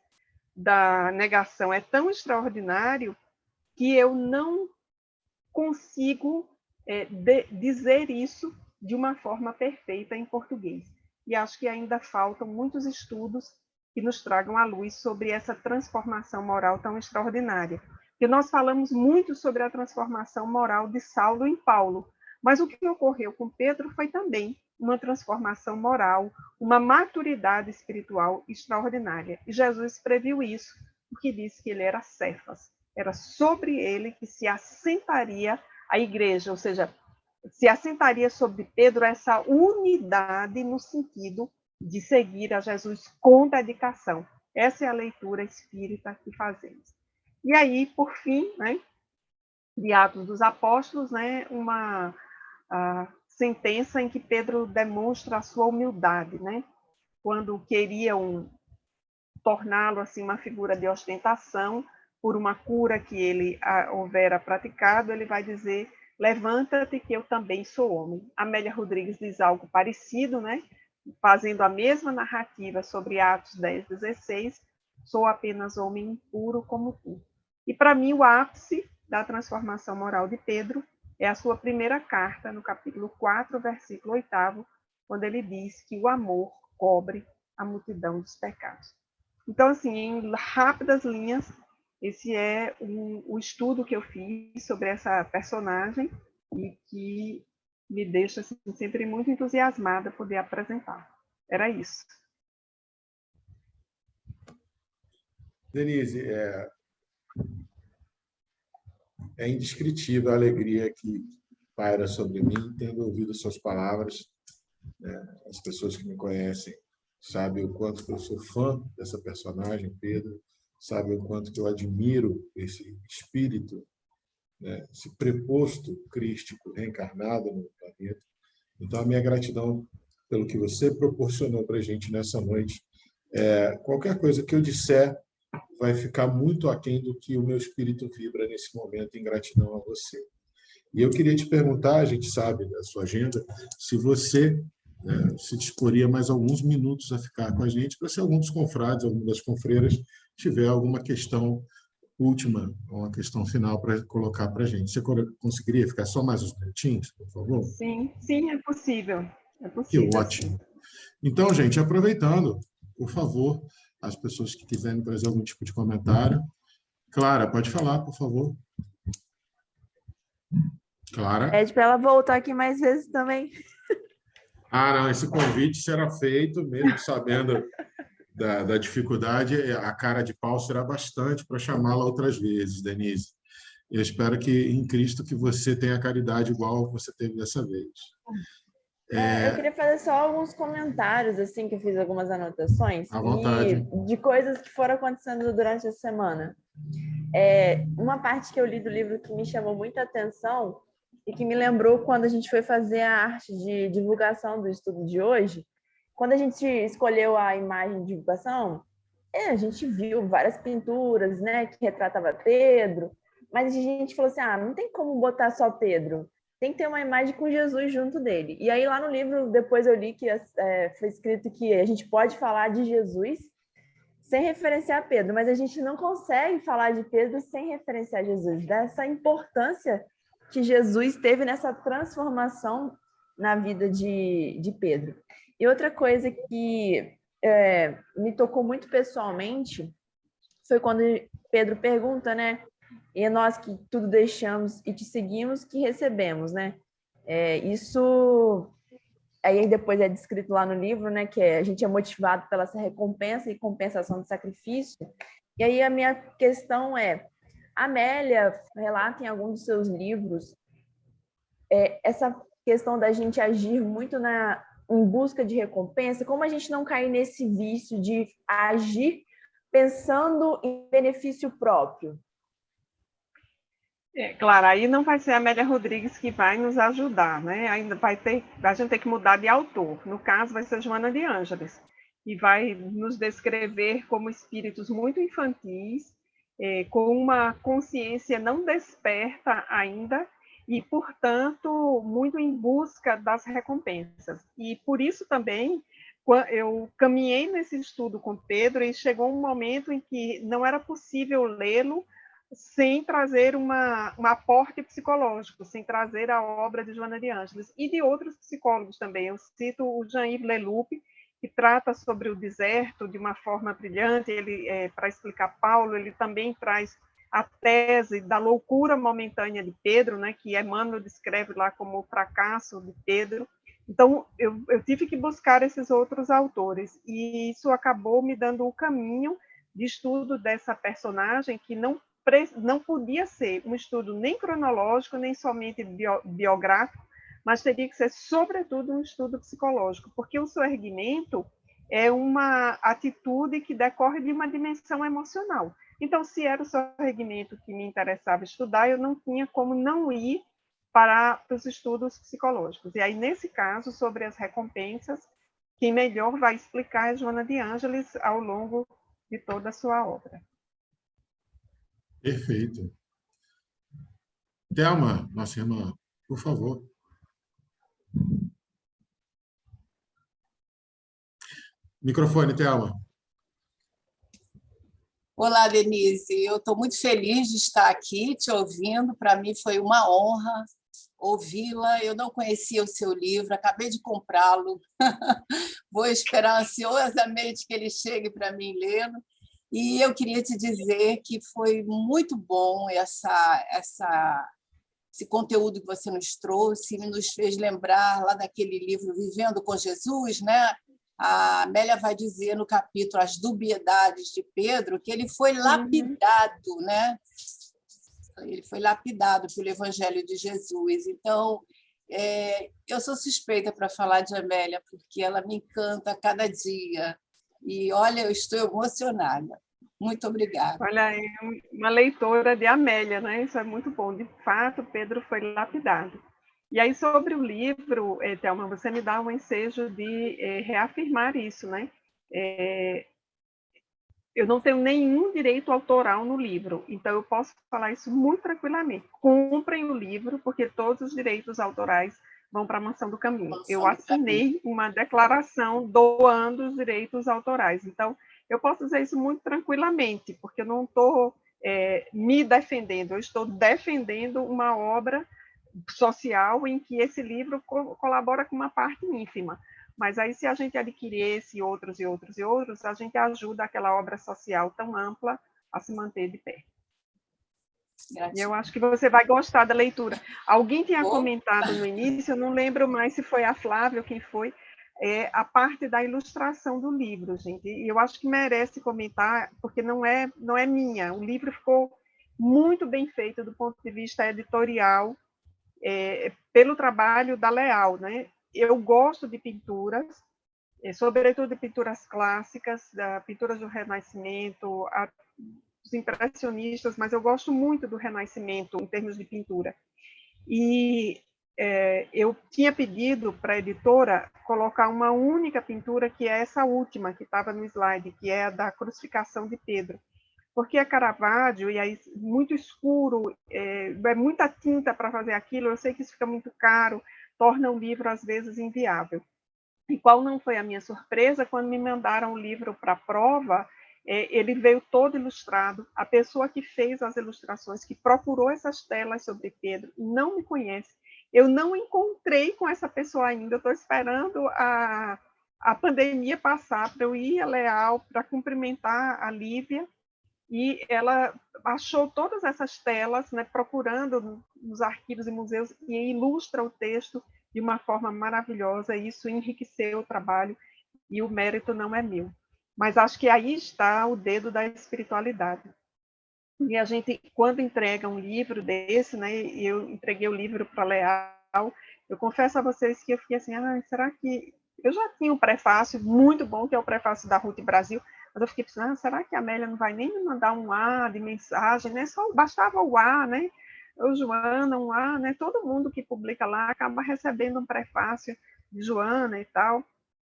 da negação é tão extraordinário que eu não consigo dizer isso de uma forma perfeita em português. E acho que ainda faltam muitos estudos que nos tragam à luz sobre essa transformação moral tão extraordinária. Porque nós falamos muito sobre a transformação moral de Saulo em Paulo, mas o que ocorreu com Pedro foi também uma transformação moral, uma maturidade espiritual extraordinária. E Jesus previu isso, porque disse que ele era Cefas. Era sobre ele que se assentaria a igreja, ou seja, se assentaria sobre Pedro essa unidade no sentido de seguir a Jesus com dedicação. Essa é a leitura espírita que fazemos. E aí, por fim, né, de Atos dos Apóstolos, né, uma sentença em que Pedro demonstra a sua humildade, né? Quando queriam torná-lo assim uma figura de ostentação por uma cura que ele houvera praticado, ele vai dizer: levanta-te que eu também sou homem. Amélia Rodrigues diz algo parecido, né? Fazendo a mesma narrativa sobre Atos 10:16, sou apenas homem impuro como tu. E para mim o ápice da transformação moral de Pedro é a sua primeira carta, no capítulo 4, versículo 8, quando ele diz que o amor cobre a multidão dos pecados. Então, assim, em rápidas linhas, esse é o estudo que eu fiz sobre essa personagem e que me deixa assim, sempre muito entusiasmada poder apresentar. Era isso. Denise, é indescritível a alegria que paira sobre mim, tendo ouvido suas palavras. As pessoas que me conhecem sabem o quanto que eu sou fã dessa personagem, Pedro, sabem o quanto que eu admiro esse espírito, né, esse preposto crístico reencarnado no planeta. Então, a minha gratidão pelo que você proporcionou para a gente nessa noite. Qualquer coisa que eu disser vai ficar muito aquém do que o meu espírito vibra nesse momento, em gratidão a você. E eu queria te perguntar, a gente sabe da sua agenda, se você se disporia mais alguns minutos a ficar com a gente, para se algum dos confrades, alguma das confreiras, tiver alguma questão última, uma questão final para colocar para a gente. Você conseguiria ficar só mais uns minutinhos, por favor? Sim, sim, é possível. É Que possível. ótimo. Então, gente, aproveitando, por favor, as pessoas que quiserem trazer algum tipo de comentário. Clara, pode falar, por favor. Clara? Pede para ela voltar aqui mais vezes também. Não, esse convite será feito, mesmo sabendo da dificuldade, a cara de pau será bastante para chamá-la outras vezes, Denise. Eu espero que, em Cristo, que você tenha caridade igual você teve dessa vez. Eu queria fazer só alguns comentários, assim, que eu fiz algumas anotações. À vontade. E de coisas que foram acontecendo durante a semana. Uma parte que eu li do livro que me chamou muita atenção e que me lembrou quando a gente foi fazer a arte de divulgação do estudo de hoje. Quando a gente escolheu a imagem de divulgação, a gente viu várias pinturas, né, que retratava Pedro, mas a gente falou assim, não tem como botar só Pedro, tem que ter uma imagem com Jesus junto dele. E aí lá no livro, depois eu li que foi escrito que a gente pode falar de Jesus sem referenciar Pedro, mas a gente não consegue falar de Pedro sem referenciar Jesus, dessa importância que Jesus teve nessa transformação na vida de Pedro. E outra coisa que me tocou muito pessoalmente foi quando Pedro pergunta, né? E nós que tudo deixamos e te seguimos, que recebemos, né? Isso aí depois é descrito lá no livro, né? Que a gente é motivado pela essa recompensa e compensação do sacrifício. E aí a minha questão a Amélia relata em algum dos seus livros essa questão da gente agir muito em busca de recompensa, como a gente não cair nesse vício de agir pensando em benefício próprio. Claro, aí não vai ser a Amélia Rodrigues que vai nos ajudar, né? Ainda a gente tem que mudar de autor. No caso, vai ser Joana de Ângeles, e vai nos descrever como espíritos muito infantis, com uma consciência não desperta ainda, e, portanto, muito em busca das recompensas. E, por isso, também, eu caminhei nesse estudo com Pedro e chegou um momento em que não era possível lê-lo sem trazer um aporte psicológico, sem trazer a obra de Joana de Ângeles e de outros psicólogos também. Eu cito o Jean-Yves Leloup, que trata sobre o deserto de uma forma brilhante. Ele, para explicar Paulo, ele também traz a tese da loucura momentânea de Pedro, né, que Emmanuel descreve lá como o fracasso de Pedro. Então, eu tive que buscar esses outros autores, e isso acabou me dando o caminho de estudo dessa personagem, que não podia ser um estudo nem cronológico, nem somente biográfico, mas teria que ser, sobretudo, um estudo psicológico, porque o soerguimento é uma atitude que decorre de uma dimensão emocional. Então, se era o soerguimento que me interessava estudar, eu não tinha como não ir para os estudos psicológicos. E aí, nesse caso, sobre as recompensas, quem melhor vai explicar é Joana de Ângeles ao longo de toda a sua obra. Perfeito. Thelma, nossa irmã, por favor. Microfone, Thelma. Olá, Denise. Eu estou muito feliz de estar aqui te ouvindo. Para mim foi uma honra ouvi-la. Eu não conhecia o seu livro, acabei de comprá-lo. Vou esperar ansiosamente que ele chegue para mim lê-lo. E eu queria te dizer que foi muito bom esse conteúdo que você nos trouxe, nos fez lembrar lá daquele livro Vivendo com Jesus, né? A Amélia vai dizer no capítulo As Dubiedades de Pedro que ele foi lapidado, né? Ele foi lapidado pelo Evangelho de Jesus. Então, eu sou suspeita para falar de Amélia, porque ela me encanta a cada dia. E, olha, eu estou emocionada. Muito obrigada. Olha, é uma leitora de Amélia, né? Isso é muito bom. De fato, Pedro foi lapidado. E aí, sobre o livro, Thelma, você me dá um ensejo de reafirmar isso, né? Eu não tenho nenhum direito autoral no livro, então eu posso falar isso muito tranquilamente. Comprem o livro, porque todos os direitos autorais vão para a Mansão do Caminho. Eu assinei uma declaração doando os direitos autorais. Então, eu posso dizer isso muito tranquilamente, porque eu não estou me defendendo, eu estou defendendo uma obra social em que esse livro colabora com uma parte ínfima. Mas aí, se a gente adquirir esse, outros, a gente ajuda aquela obra social tão ampla a se manter de pé. E eu acho que você vai gostar da leitura. Alguém tinha comentado no início, eu não lembro mais se foi a Flávia ou quem foi, a parte da ilustração do livro, gente. E eu acho que merece comentar, porque não é minha. O livro ficou muito bem feito do ponto de vista editorial, pelo trabalho da Leal, né? Eu gosto de pinturas, sobretudo de pinturas clássicas, da pinturas do Renascimento, os impressionistas, mas eu gosto muito do Renascimento em termos de pintura. E eu tinha pedido para a editora colocar uma única pintura, que é essa última, que estava no slide, que é a da Crucificação de Pedro. Porque é Caravaggio, e aí muito escuro, é muita tinta para fazer aquilo, eu sei que isso fica muito caro, torna o livro, às vezes, inviável. E qual não foi a minha surpresa quando me mandaram o livro para a prova? Ele veio todo ilustrado. A pessoa que fez as ilustrações, que procurou essas telas sobre Pedro, não me conhece. Eu não encontrei com essa pessoa ainda, estou esperando a pandemia passar para eu ir a Leal para cumprimentar a Lívia, e ela achou todas essas telas, né, procurando nos arquivos e museus, e ilustra o texto de uma forma maravilhosa, e isso enriqueceu o trabalho, e o mérito não é meu. Mas acho que aí está o dedo da espiritualidade. E a gente, quando entrega um livro desse, né, eu entreguei o livro para Leal, eu confesso a vocês que eu fiquei assim, será que... Eu já tinha um prefácio muito bom, que é o prefácio da Ruth Brasil, mas eu fiquei pensando, será que a Amélia não vai nem me mandar um A de mensagem, né? Só bastava o A, né? O Joana, um A, né? Todo mundo que publica lá acaba recebendo um prefácio de Joana e tal.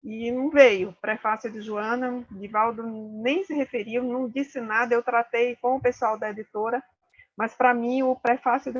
E não veio. Prefácio de Joana, Divaldo nem se referiu, não disse nada, eu tratei com o pessoal da editora, mas para mim o prefácio de